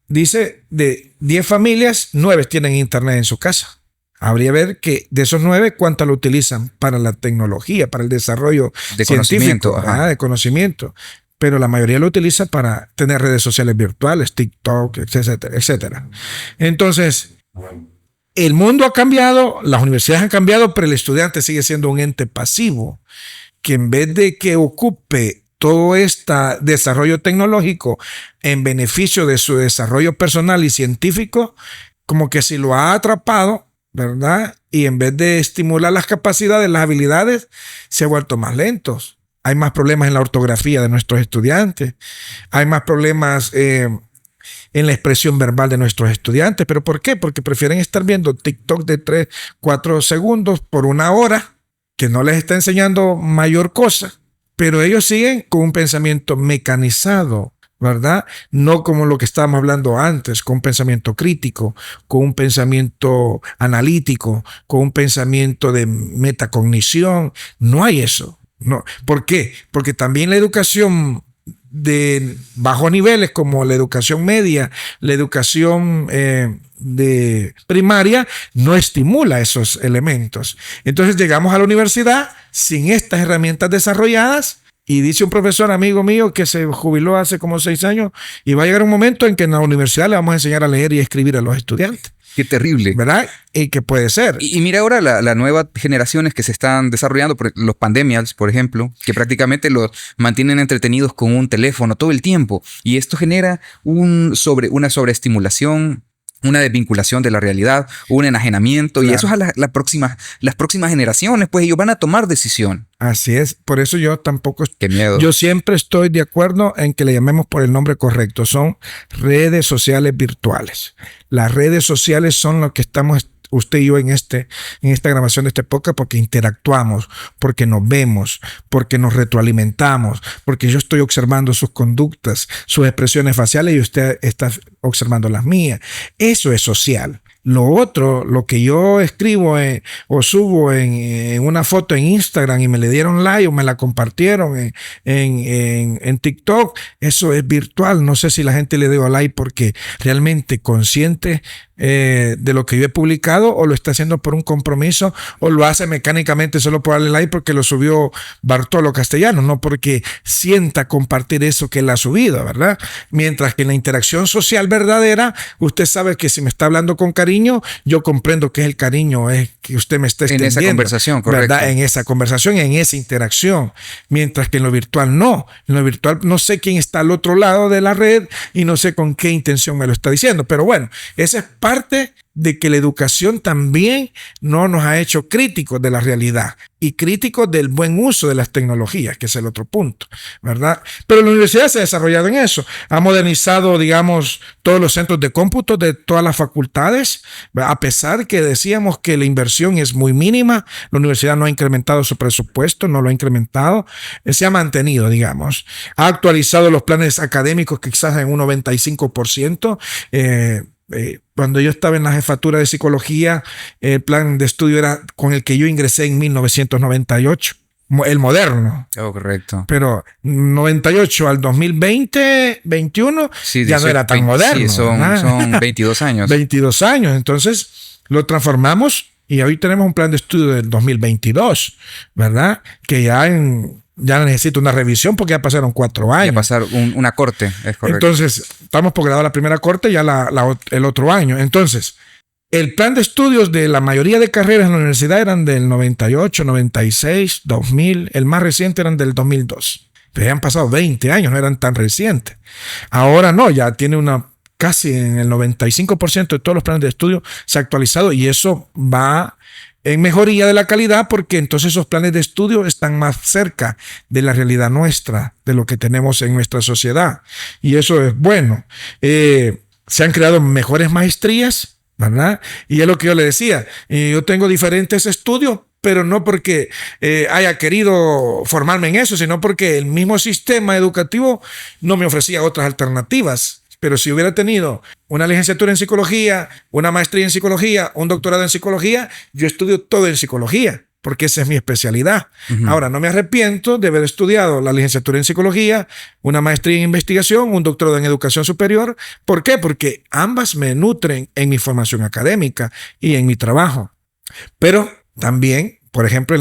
Dice de 10 familias, 9 tienen internet en su casa. Habría que ver que de esos 9, ¿cuántas lo utilizan para la tecnología, para el desarrollo de científico, conocimiento? De conocimiento? Pero la mayoría lo utiliza para tener redes sociales virtuales, TikTok, etcétera, etcétera. Entonces, el mundo ha cambiado, las universidades han cambiado, pero el estudiante sigue siendo un ente pasivo que en vez de que ocupe todo este desarrollo tecnológico en beneficio de su desarrollo personal y científico, como que si lo ha atrapado, ¿verdad? Y en vez de estimular las capacidades, las habilidades, se ha vuelto más lentos. Hay más problemas en la ortografía de nuestros estudiantes. Hay más problemas en la expresión verbal de nuestros estudiantes. ¿Pero por qué? Porque prefieren estar viendo TikTok de 3, 4 segundos por una hora, que no les está enseñando mayor cosa, pero ellos siguen con un pensamiento mecanizado, ¿verdad? No como lo que estábamos hablando antes, con un pensamiento crítico, con un pensamiento analítico, con un pensamiento de metacognición. No hay eso. No. ¿Por qué? Porque también la educación de bajos niveles, como la educación media, la educación de primaria, no estimula esos elementos. Entonces llegamos a la universidad sin estas herramientas desarrolladas, y dice un profesor amigo mío que se jubiló hace como 6 años, y va a llegar un momento en que en la universidad le vamos a enseñar a leer y a escribir a los estudiantes. Qué terrible. ¿Verdad? Y que puede ser. Y mira ahora las nuevas generaciones que se están desarrollando, los pandemials, por ejemplo, que prácticamente los mantienen entretenidos con un teléfono todo el tiempo. Y esto genera una sobreestimulación, una desvinculación de la realidad, un enajenamiento. Claro. Y eso es a las próximas generaciones, pues ellos van a tomar decisión. Así es. Por eso yo tampoco... Qué miedo. Yo siempre estoy de acuerdo en que le llamemos por el nombre correcto. Son redes sociales virtuales. Las redes sociales son lo que estamos usted y yo en esta grabación de este podcast, porque interactuamos, porque nos vemos, porque nos retroalimentamos, porque yo estoy observando sus conductas, sus expresiones faciales, y usted está observando las mías. Eso es social. Lo otro, lo que yo escribo o subo en una foto en Instagram y me le dieron like o me la compartieron en TikTok, eso es virtual. No sé si la gente le dio like porque realmente consciente de lo que yo he publicado, o lo está haciendo por un compromiso, o lo hace mecánicamente solo por darle like porque lo subió Bartolo Castellano, no porque sienta compartir eso que él ha subido, ¿verdad? Mientras que en la interacción social verdadera, usted sabe que si me está hablando con cariño, yo comprendo que es el cariño, es que usted me está extendiendo. En esa conversación, correcto. ¿Verdad? En esa conversación, en esa interacción. Mientras que en lo virtual no. En lo virtual no sé quién está al otro lado de la red y no sé con qué intención me lo está diciendo. Pero bueno, esa es parte de que la educación también no nos ha hecho críticos de la realidad y críticos del buen uso de las tecnologías, que es el otro punto, ¿verdad? Pero la universidad se ha desarrollado en eso, ha modernizado, digamos, todos los centros de cómputo de todas las facultades, a pesar que decíamos que la inversión es muy mínima, la universidad no ha incrementado su presupuesto, no lo ha incrementado, se ha mantenido, digamos, ha actualizado los planes académicos quizás en un 95%, cuando yo estaba en la jefatura de psicología, el plan de estudio era con el que yo ingresé en 1998, el moderno. Oh, correcto. Pero 98 al 2020, 21, sí, ya no era tan moderno. Sí, son 22 años. 22 años. Entonces lo transformamos y hoy tenemos un plan de estudio del 2022, ¿verdad? Que ya necesita una revisión porque ya pasaron 4 años. Ya pasar una corte, es correcto. Entonces, estamos por graduar la primera corte ya el otro año. Entonces, el plan de estudios de la mayoría de carreras en la universidad eran del 98, 96, 2000. El más reciente eran del 2002. Pero ya han pasado 20 años, no eran tan recientes. Ahora no, ya tiene casi en el 95% de todos los planes de estudio se ha actualizado y eso va en mejoría de la calidad porque entonces esos planes de estudio están más cerca de la realidad nuestra, de lo que tenemos en nuestra sociedad. Y eso es bueno. Se han creado mejores maestrías, ¿verdad? Y es lo que yo le decía. Yo tengo diferentes estudios, pero no porque haya querido formarme en eso, sino porque el mismo sistema educativo no me ofrecía otras alternativas. Pero si hubiera tenido una licenciatura en psicología, una maestría en psicología, un doctorado en psicología, yo estudio todo en psicología, porque esa es mi especialidad. Uh-huh. Ahora, no me arrepiento de haber estudiado la licenciatura en psicología, una maestría en investigación, un doctorado en educación superior. ¿Por qué? Porque ambas me nutren en mi formación académica y en mi trabajo. Pero también, por ejemplo,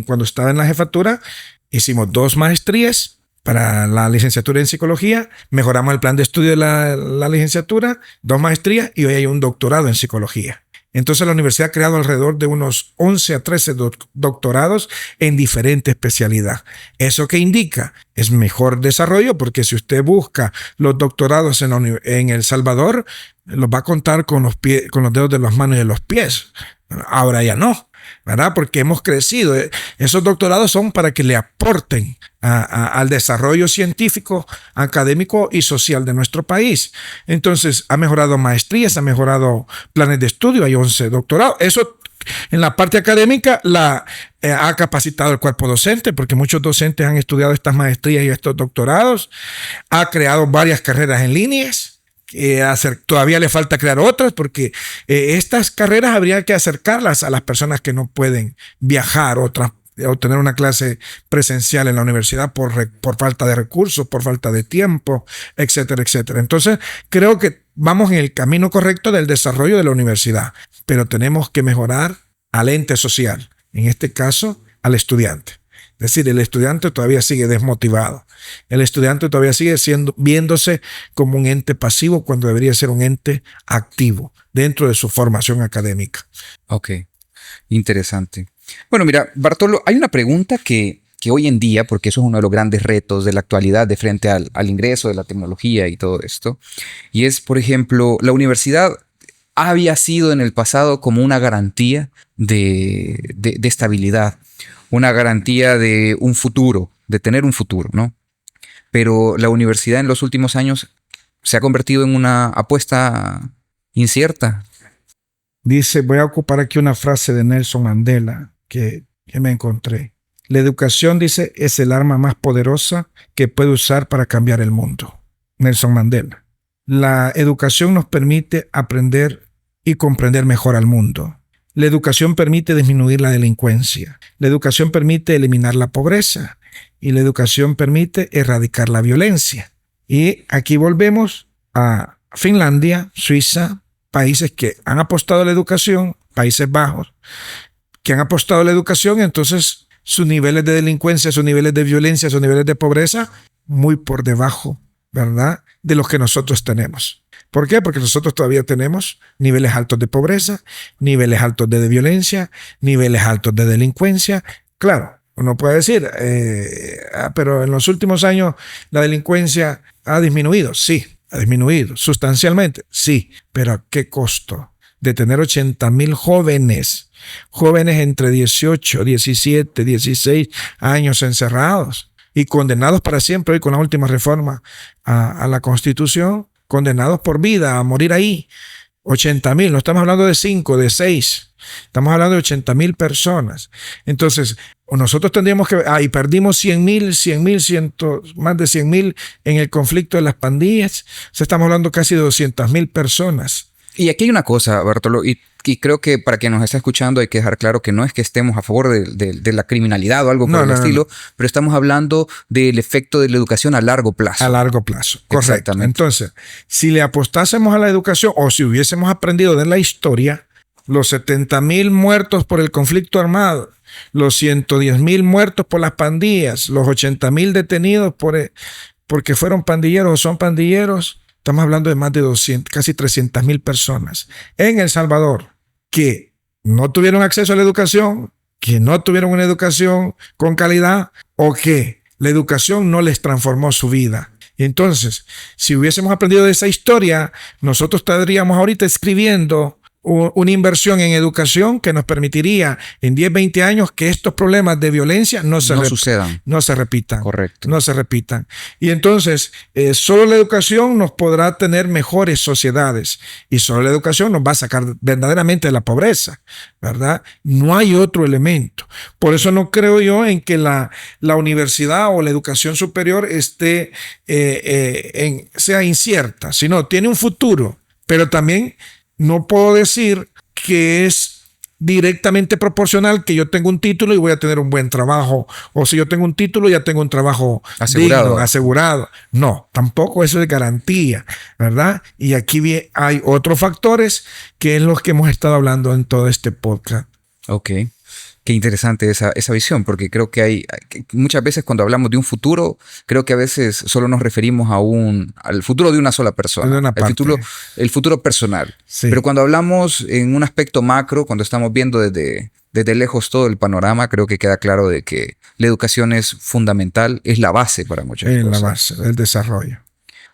cuando estaba en la jefatura, hicimos 2 maestrías. Para la licenciatura en psicología, mejoramos el plan de estudio de la licenciatura, 2 maestrías y hoy hay un doctorado en psicología. Entonces la universidad ha creado alrededor de unos 11 a 13 doctorados en diferente especialidad. ¿Eso qué indica? Es mejor desarrollo porque si usted busca los doctorados en El Salvador, los va a contar con los dedos de las manos y de los pies. Ahora ya no, ¿verdad? Porque hemos crecido. Esos doctorados son para que le aporten al desarrollo científico, académico y social de nuestro país. Entonces, ha mejorado maestrías, ha mejorado planes de estudio, hay 11 doctorados. Eso en la parte académica ha capacitado el cuerpo docente, porque muchos docentes han estudiado estas maestrías y estos doctorados. Ha creado varias carreras en líneas. Todavía le falta crear otras porque estas carreras habría que acercarlas a las personas que no pueden viajar o tener una clase presencial en la universidad por falta de recursos, por falta de tiempo, etcétera, etcétera. Entonces, creo que vamos en el camino correcto del desarrollo de la universidad, pero tenemos que mejorar al ente social, en este caso, al estudiante. Es decir, el estudiante todavía sigue desmotivado. El estudiante todavía sigue viéndose como un ente pasivo cuando debería ser un ente activo dentro de su formación académica. Ok, interesante. Bueno, mira, Bartolo, hay una pregunta que hoy en día, porque eso es uno de los grandes retos de la actualidad de frente al ingreso de la tecnología y todo esto, y es, por ejemplo, la universidad había sido en el pasado como una garantía de estabilidad, una garantía de un futuro, de tener un futuro, ¿no? Pero la universidad en los últimos años se ha convertido en una apuesta incierta. Dice, voy a ocupar aquí una frase de Nelson Mandela que me encontré. La educación, dice, es el arma más poderosa que puede usar para cambiar el mundo. Nelson Mandela. La educación nos permite aprender y comprender mejor al mundo. La educación permite disminuir la delincuencia. La educación permite eliminar la pobreza. Y la educación permite erradicar la violencia. Y aquí volvemos a Finlandia, Suiza, países que han apostado a la educación, Países Bajos, que han apostado a la educación, entonces sus niveles de delincuencia, sus niveles de violencia, sus niveles de pobreza, muy por debajo, ¿verdad?, de los que nosotros tenemos. ¿Por qué? Porque nosotros todavía tenemos niveles altos de pobreza, niveles altos de violencia, niveles altos de delincuencia. Claro, uno puede decir, pero en los últimos años la delincuencia ha disminuido. Sí, ha disminuido sustancialmente. Sí, pero ¿a qué costo? De tener 80,000 jóvenes entre 18, 17, 16 años encerrados y condenados para siempre hoy con la última reforma a la Constitución, condenados por vida a morir ahí. 80,000, no estamos hablando de 5, de 6, estamos hablando de 80,000 personas. Entonces, nosotros tendríamos que, y perdimos 100,000, más de 100,000 en el conflicto de las pandillas. O sea, estamos hablando casi de 200,000 personas. Y aquí hay una cosa, Bartolo, y creo que para quien nos está escuchando hay que dejar claro que no es que estemos a favor de la criminalidad o algo por el estilo, pero estamos hablando del efecto de la educación a largo plazo. A largo plazo, correcto. Entonces, si le apostásemos a la educación o si hubiésemos aprendido de la historia, los 70,000 muertos por el conflicto armado, los 110,000 muertos por las pandillas, los 80,000 detenidos porque fueron pandilleros o son pandilleros, estamos hablando de más de 200, casi 300,000 personas en El Salvador que no tuvieron acceso a la educación, que no tuvieron una educación con calidad o que la educación no les transformó su vida. Entonces, si hubiésemos aprendido de esa historia, nosotros estaríamos ahorita escribiendo una inversión en educación que nos permitiría en 10, 20 años que estos problemas de violencia no se repitan. Correcto. No se repitan. Y entonces, solo la educación nos podrá tener mejores sociedades y solo la educación nos va a sacar verdaderamente de la pobreza, ¿verdad? No hay otro elemento. Por eso no creo yo en que la universidad o la educación superior sea incierta, sino tiene un futuro, pero también no puedo decir que es directamente proporcional que yo tengo un título y voy a tener un buen trabajo, o si yo tengo un título ya tengo un trabajo asegurado. No, tampoco eso es garantía, ¿verdad? Y aquí hay otros factores que es los que hemos estado hablando en todo este podcast. Ok. Qué interesante esa visión, porque creo que muchas veces cuando hablamos de un futuro, creo que a veces solo nos referimos al futuro de una sola persona, el futuro personal. Sí. Pero cuando hablamos en un aspecto macro, cuando estamos viendo desde lejos todo el panorama, creo que queda claro de que la educación es fundamental, es la base para muchas cosas. Es la base del desarrollo.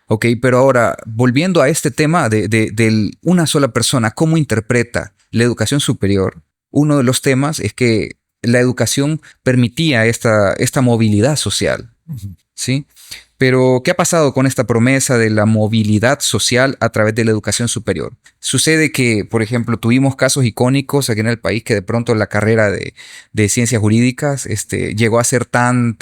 Ok, pero ahora, volviendo a este tema de una sola persona, ¿cómo interpreta la educación superior? Uno de los temas es que la educación permitía esta movilidad social, ¿sí? Pero, ¿qué ha pasado con esta promesa de la movilidad social a través de la educación superior? Sucede que, por ejemplo, tuvimos casos icónicos aquí en el país que de pronto la carrera de ciencias jurídicas llegó a ser tan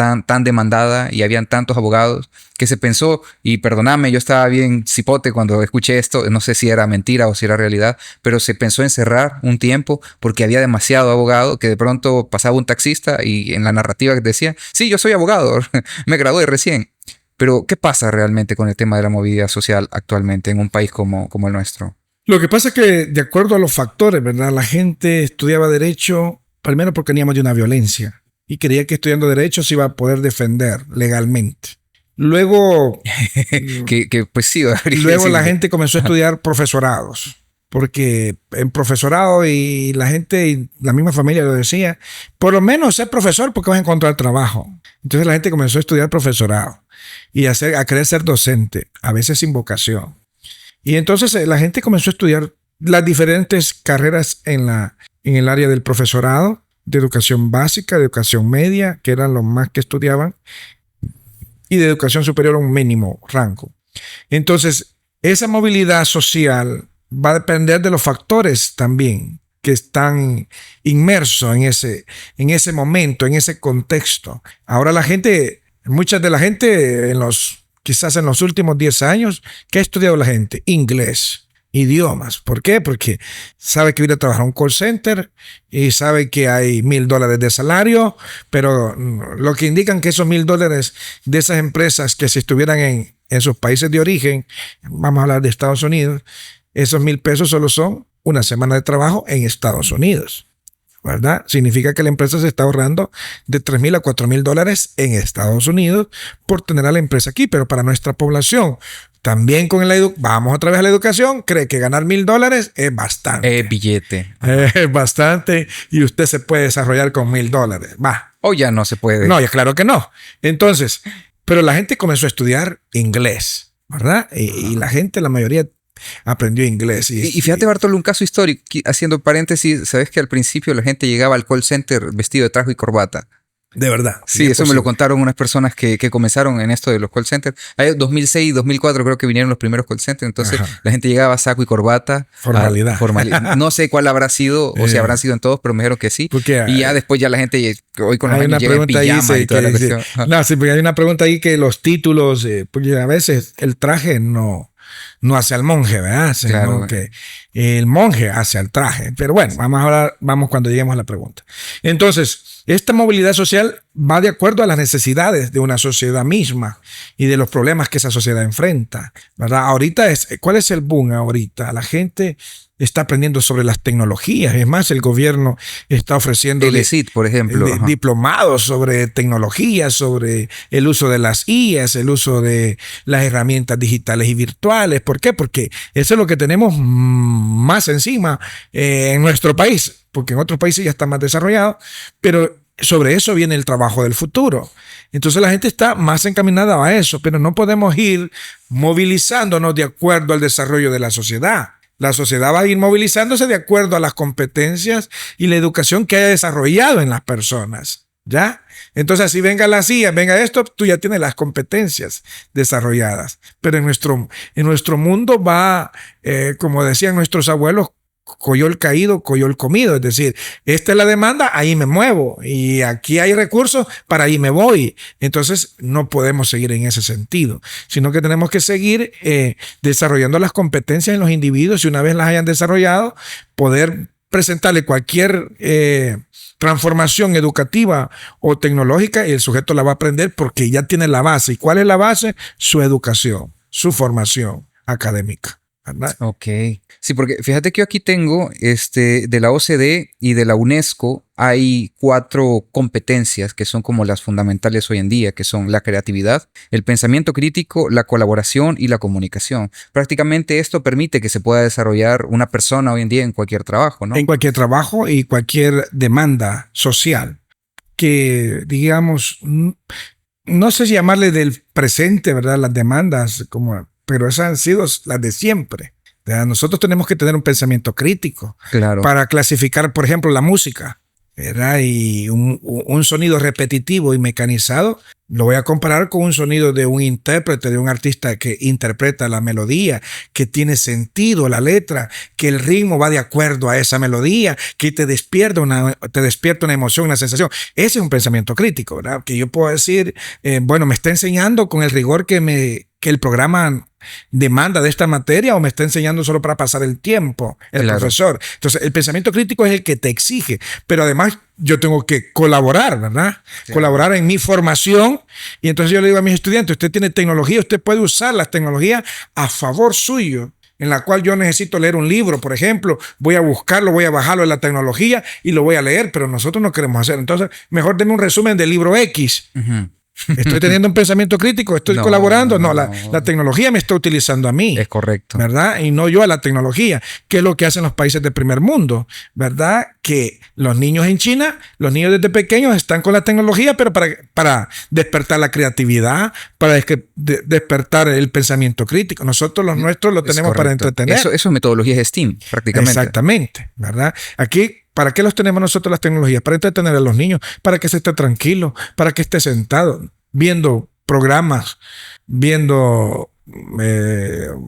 demandada y habían tantos abogados que se pensó, y perdóname, yo estaba bien cipote cuando escuché esto, no sé si era mentira o si era realidad, pero se pensó en cerrar un tiempo porque había demasiado abogado que de pronto pasaba un taxista y en la narrativa decía, sí, yo soy abogado, me gradué recién. Pero, ¿qué pasa realmente con el tema de la movilidad social actualmente en un país como el nuestro? Lo que pasa es que, de acuerdo a los factores, ¿verdad? La gente estudiaba Derecho, primero porque veníamos de una violencia y creía que estudiando Derecho se iba a poder defender legalmente. Luego, pues sí, luego la gente comenzó a estudiar profesorados, porque en profesorado y la gente y la misma familia lo decía, por lo menos ser profesor porque vas a encontrar trabajo. Entonces la gente comenzó a estudiar profesorado y a querer ser docente, a veces sin vocación. Y entonces la gente comenzó a estudiar las diferentes carreras en el área del profesorado, de educación básica, de educación media, que eran los más que estudiaban, y de educación superior a un mínimo rango. Entonces, esa movilidad social va a depender de los factores también que están inmersos en ese momento, en ese contexto. Ahora mucha de la gente quizás en los últimos 10 años, ¿qué ha estudiado la gente? Inglés, idiomas. ¿Por qué? Porque sabe que viene a trabajar a un call center y sabe que hay $1,000 de salario, pero lo que indican que esos $1,000 de esas empresas que si estuvieran en sus países de origen, vamos a hablar de Estados Unidos, esos 1,000 pesos solo son una semana de trabajo en Estados Unidos, ¿verdad? Significa que la empresa se está ahorrando de $3,000 a $4,000 en Estados Unidos por tener a la empresa aquí, pero para nuestra población, también con vamos otra vez a la educación, cree que ganar $1,000 es bastante. Billete. Es bastante y usted se puede desarrollar con $1,000. Va. O ya no se puede. No, ya claro que no. Entonces, pero la gente comenzó a estudiar inglés, ¿verdad? Y la gente, la mayoría aprendió inglés. Y fíjate, Bartolo, un caso histórico, haciendo paréntesis, sabes que al principio la gente llegaba al call center vestido de traje y corbata. De verdad. Sí, eso me lo contaron unas personas que comenzaron en esto de los call centers. En 2006, 2004 creo que vinieron los primeros call centers. Entonces la gente llegaba saco y corbata. Formalidad. Formalidad. No sé cuál habrá sido o si habrán sido en todos, pero me dijeron que sí. Porque, y ya después ya la gente hoy con los hay años una llega en pregunta pijama ahí y toda la cuestión. no, sí, porque hay una pregunta ahí que los títulos, porque a veces el traje no hace al monje, ¿verdad? Sino Claro, que el monje hace al traje. Pero bueno, vamos cuando lleguemos a la pregunta. Entonces, esta movilidad social va de acuerdo a las necesidades de una sociedad misma y de los problemas que esa sociedad enfrenta, ¿verdad? ¿Cuál es el boom ahorita? La gente está aprendiendo sobre las tecnologías. Es más, el gobierno está ofreciendo el ESIT, por ejemplo, diplomados sobre tecnologías, sobre el uso de las IAs, el uso de las herramientas digitales y virtuales. ¿Por qué? Porque eso es lo que tenemos más encima en nuestro país, porque en otros países ya está más desarrollado, pero sobre eso viene el trabajo del futuro. Entonces la gente está más encaminada a eso, pero no podemos ir movilizándonos de acuerdo al desarrollo de la sociedad. La sociedad va a ir movilizándose de acuerdo a las competencias y la educación que haya desarrollado en las personas, ¿ya? Entonces, así venga la CIA, venga esto, tú ya tienes las competencias desarrolladas. Pero en nuestro mundo va, como decían nuestros abuelos, coyol caído, coyol comido. Es decir, esta es la demanda, ahí me muevo. Y aquí hay recursos, para ahí me voy. Entonces, no podemos seguir en ese sentido, sino que tenemos que seguir desarrollando las competencias en los individuos y una vez las hayan desarrollado, poder presentarle cualquier transformación educativa o tecnológica y el sujeto la va a aprender porque ya tiene la base. ¿Y cuál es la base? Su educación, su formación académica, ¿verdad? Ok. Sí, porque fíjate que yo aquí tengo de la OCDE y de la UNESCO hay 4 competencias que son como las fundamentales hoy en día, que son la creatividad, el pensamiento crítico, la colaboración y la comunicación. Prácticamente esto permite que se pueda desarrollar una persona hoy en día en cualquier trabajo, ¿no? En cualquier trabajo y cualquier demanda social que, digamos, no sé si llamarle del presente, ¿verdad? Las demandas, pero esas han sido las de siempre. Nosotros tenemos que tener un pensamiento crítico para clasificar, por ejemplo, la música, ¿verdad? Y un sonido repetitivo y mecanizado lo voy a comparar con un sonido de un intérprete, de un artista que interpreta la melodía, que tiene sentido la letra, que el ritmo va de acuerdo a esa melodía, que te despierta una emoción, una sensación. Ese es un pensamiento crítico, ¿verdad? Que yo puedo decir, bueno, me está enseñando con el rigor que el programa demanda de esta materia o me está enseñando solo para pasar el tiempo el profesor. Entonces, el pensamiento crítico es el que te exige, pero además yo tengo que colaborar, ¿verdad? Sí. Colaborar en mi formación. Y entonces yo le digo a mis estudiantes, usted tiene tecnología, usted puede usar las tecnologías a favor suyo, en la cual yo necesito leer un libro, por ejemplo, voy a buscarlo, voy a bajarlo en la tecnología y lo voy a leer, pero nosotros no queremos hacer. Entonces, mejor denme un resumen del libro X. ¿Estoy teniendo un pensamiento crítico? ¿Estoy colaborando? No, la tecnología me está utilizando a mí. Es correcto. ¿Verdad? Y no yo a la tecnología, que es lo que hacen los países del primer mundo, ¿verdad? Que los niños en China, los niños desde pequeños están con la tecnología, pero para despertar la creatividad, para despertar el pensamiento crítico. Nosotros los nuestros lo tenemos para entretener. Eso es metodología de STEAM, prácticamente. Exactamente, ¿verdad? Aquí, ¿para qué los tenemos nosotros las tecnologías? Para entretener a los niños, para que se esté tranquilo, para que esté sentado, viendo programas, viendo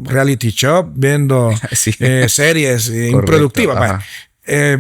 reality show, viendo series improductivas.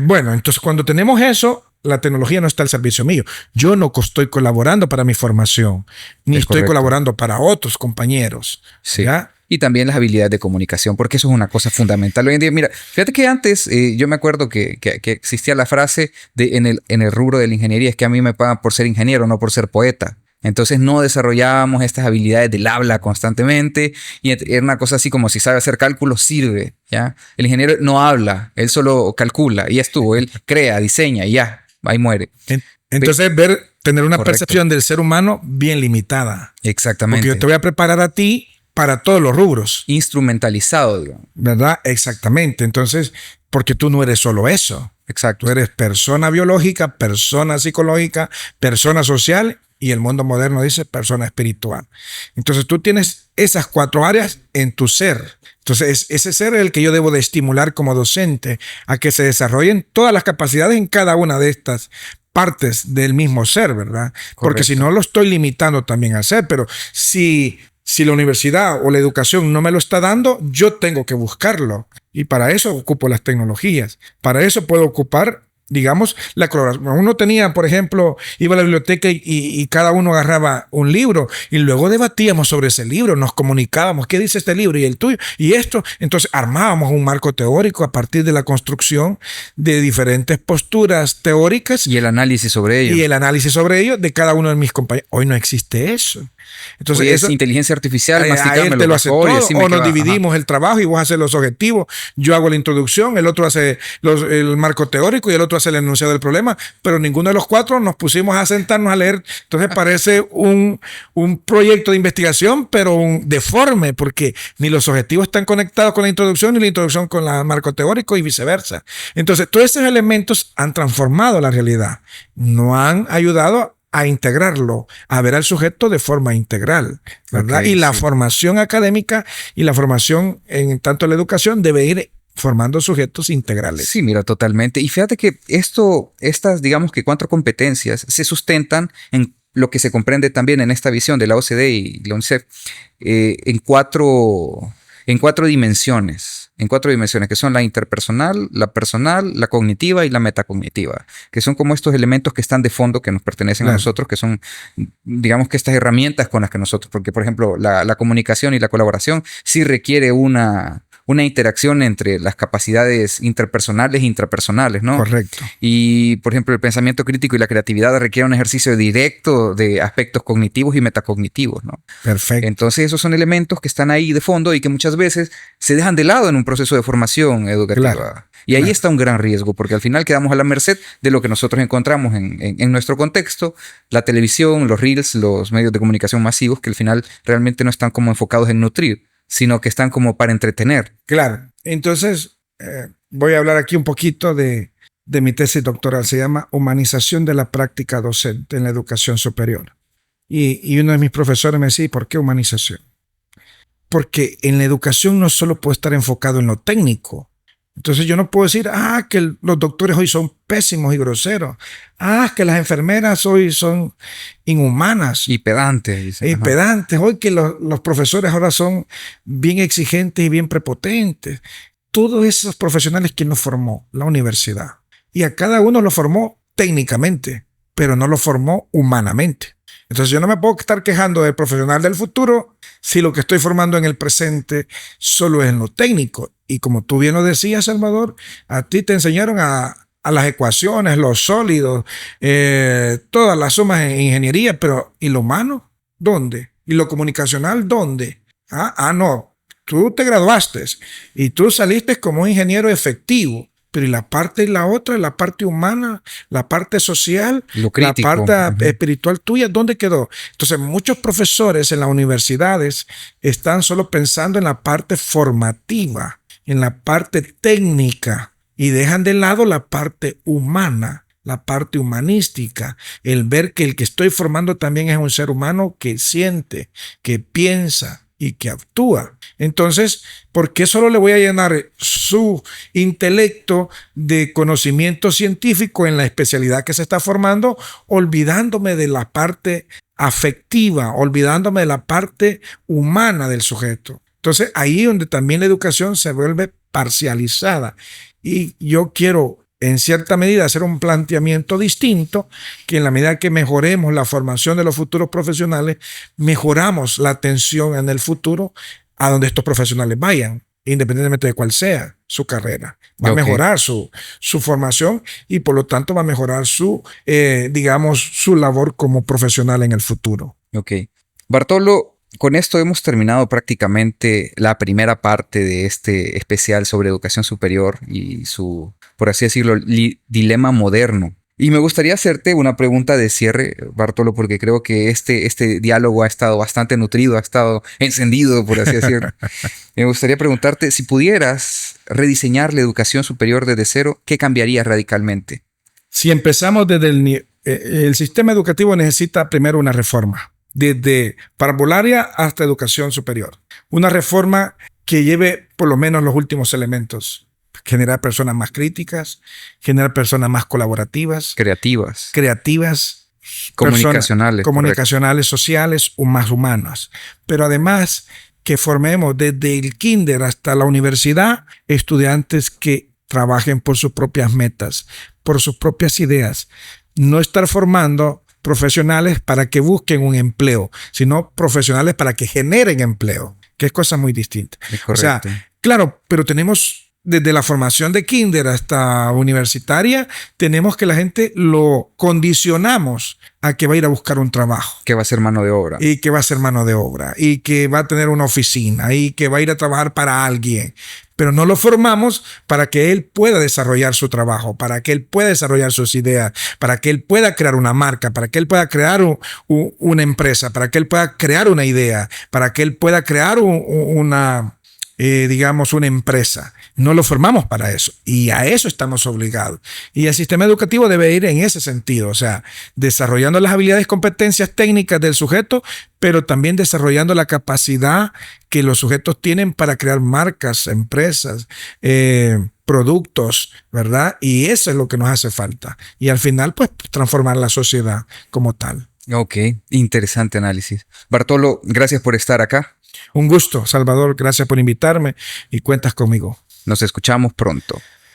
Bueno, entonces cuando tenemos eso, la tecnología no está al servicio mío. Yo no estoy colaborando para mi formación, ni estoy colaborando para otros compañeros. Sí. ¿Ya? Y también las habilidades de comunicación, porque eso es una cosa fundamental hoy en día. Mira, fíjate que antes yo me acuerdo que existía la frase en el rubro de la ingeniería, es que a mí me pagan por ser ingeniero, no por ser poeta. Entonces no desarrollábamos estas habilidades del habla constantemente y era una cosa así como si sabe hacer cálculos, sirve, ¿ya? El ingeniero no habla, él solo calcula y ya estuvo, él crea, diseña y ya, ahí muere. Entonces tener una percepción del ser humano bien limitada. Exactamente. Porque yo te voy a preparar a ti para todos los rubros. Instrumentalizado, digamos. ¿Verdad? Exactamente. Entonces, porque tú no eres solo eso. Exacto. Tú eres persona biológica, persona psicológica, persona social y el mundo moderno dice persona espiritual. Entonces tú tienes esas 4 áreas en tu ser. Entonces ese ser es el que yo debo de estimular como docente a que se desarrollen todas las capacidades en cada una de estas partes del mismo ser, ¿verdad? Correcto. Porque si no lo estoy limitando también al ser, pero si la universidad o la educación no me lo está dando, yo tengo que buscarlo. Y para eso ocupo las tecnologías. Para eso puedo ocupar, digamos, la colaboración. Uno tenía, por ejemplo, iba a la biblioteca y cada uno agarraba un libro y luego debatíamos sobre ese libro, nos comunicábamos, ¿qué dice este libro y el tuyo? Y esto, entonces armábamos un marco teórico a partir de la construcción de diferentes posturas teóricas. Y el análisis sobre ello. Y el análisis sobre ello de cada uno de mis compañeros. Hoy no existe eso. Entonces, eso, es inteligencia artificial, él te lo hace todo, o nos dividimos el trabajo y vos haces los objetivos, yo hago la introducción, el otro hace el marco teórico y el otro hace el enunciado del problema, pero ninguno de los 4 nos pusimos a sentarnos a leer. Entonces parece un proyecto de investigación, pero deforme, porque ni los objetivos están conectados con la introducción, ni la introducción con el marco teórico y viceversa. Entonces todos esos elementos han transformado la realidad, no han ayudado a integrarlo, a ver al sujeto de forma integral, ¿verdad? Okay, y la formación académica y la formación en tanto la educación debe ir formando sujetos integrales. Sí, mira, totalmente. Y fíjate que estas, digamos que 4 competencias se sustentan en lo que se comprende también en esta visión de la OCDE y la UNICEF en cuatro dimensiones. En 4 dimensiones, que son la interpersonal, la personal, la cognitiva y la metacognitiva, que son como estos elementos que están de fondo, que nos pertenecen a nosotros, que son, digamos que estas herramientas con las que nosotros, porque por ejemplo, la comunicación y la colaboración sí requiere una interacción entre las capacidades interpersonales e intrapersonales, ¿no? Correcto. Y, por ejemplo, el pensamiento crítico y la creatividad requieren un ejercicio directo de aspectos cognitivos y metacognitivos, ¿no? Perfecto. Entonces, esos son elementos que están ahí de fondo y que muchas veces se dejan de lado en un proceso de formación educativa. Claro. Y ahí está un gran riesgo, porque al final quedamos a la merced de lo que nosotros encontramos en nuestro contexto, la televisión, los reels, los medios de comunicación masivos, que al final realmente no están como enfocados en nutrir, sino que están como para entretener. Claro. Entonces, voy a hablar aquí un poquito de mi tesis doctoral. Se llama Humanización de la práctica docente en la educación superior. Y uno de mis profesores me decía, ¿por qué humanización? Porque en la educación no solo puede estar enfocado en lo técnico. Entonces yo no puedo decir, que los doctores hoy son pésimos y groseros. Que las enfermeras hoy son inhumanas. Y pedantes. Y pedantes. Hoy que los profesores ahora son bien exigentes y bien prepotentes. Todos esos profesionales que nos formó la universidad. Y a cada uno lo formó técnicamente, pero no lo formó humanamente. Entonces yo no me puedo estar quejando del profesional del futuro si lo que estoy formando en el presente solo es en lo técnico. Y como tú bien lo decías, Salvador, a ti te enseñaron a las ecuaciones, los sólidos, todas las sumas en ingeniería, pero ¿y lo humano? ¿Dónde? ¿Y lo comunicacional? ¿Dónde? No, tú te graduaste y tú saliste como un ingeniero efectivo. Pero ¿y la parte y la otra, la parte humana, la parte social, lo crítico, la parte espiritual tuya, ¿dónde quedó? Entonces, muchos profesores en las universidades están solo pensando en la parte formativa, en la parte técnica y dejan de lado la parte humana, la parte humanística, el ver que el que estoy formando también es un ser humano que siente, que piensa y que actúa. Entonces, ¿por qué solo le voy a llenar su intelecto de conocimiento científico en la especialidad que se está formando, olvidándome de la parte afectiva, olvidándome de la parte humana del sujeto? Entonces, ahí es donde también la educación se vuelve parcializada. Y yo quiero, en cierta medida, hacer un planteamiento distinto, que en la medida que mejoremos la formación de los futuros profesionales, mejoramos la atención en el futuro a donde estos profesionales vayan. independientemente de cuál sea su carrera. Va a Ok. mejorar su formación y por lo tanto va a mejorar digamos, su labor como profesional en el futuro. Ok. Bartolo, con esto hemos terminado prácticamente la primera parte de este especial sobre educación superior y su, por así decirlo, dilema moderno. Y me gustaría hacerte una pregunta de cierre, Bartolo, porque creo que este diálogo ha estado bastante nutrido, ha estado encendido, por así decirlo. Me gustaría preguntarte, si pudieras rediseñar la educación superior desde cero, ¿qué cambiarías radicalmente? Si empezamos desde el sistema educativo necesita primero una reforma, desde parvularia hasta educación superior. Una reforma que lleve por lo menos los últimos elementos. Generar personas más críticas, generar personas más colaborativas, Creativas, creativas, comunicacionales. comunicacionales, sociales, más humanas. Pero además que formemos desde el kinder hasta la universidad estudiantes que trabajen por sus propias metas, por sus propias ideas. No estar formando profesionales para que busquen un empleo, sino profesionales para que generen empleo, que es cosa muy distinta. Es correcto. O sea, claro, pero tenemos desde la formación de kinder hasta universitaria, tenemos que la gente lo condicionamos a que va a ir a buscar un trabajo. Que va a ser mano de obra. Y que va a ser mano de obra. Y que va a tener una oficina. Y que va a ir a trabajar para alguien. Pero no lo formamos para que él pueda desarrollar su trabajo, para que él pueda desarrollar sus ideas, para que él pueda crear una marca, para que él pueda crear una empresa, para que él pueda crear una idea, para que él pueda crear digamos, una empresa. No lo formamos para eso y a eso estamos obligados. Y el sistema educativo debe ir en ese sentido, o sea, desarrollando las habilidades y competencias técnicas del sujeto, pero también desarrollando la capacidad que los sujetos tienen para crear marcas, empresas, productos, ¿verdad? Y eso es lo que nos hace falta. Y al final, pues, transformar la sociedad como tal. Ok, interesante análisis. Bartolo, gracias por estar acá. Un gusto, Salvador. Gracias por invitarme y cuentas conmigo. Nos escuchamos pronto.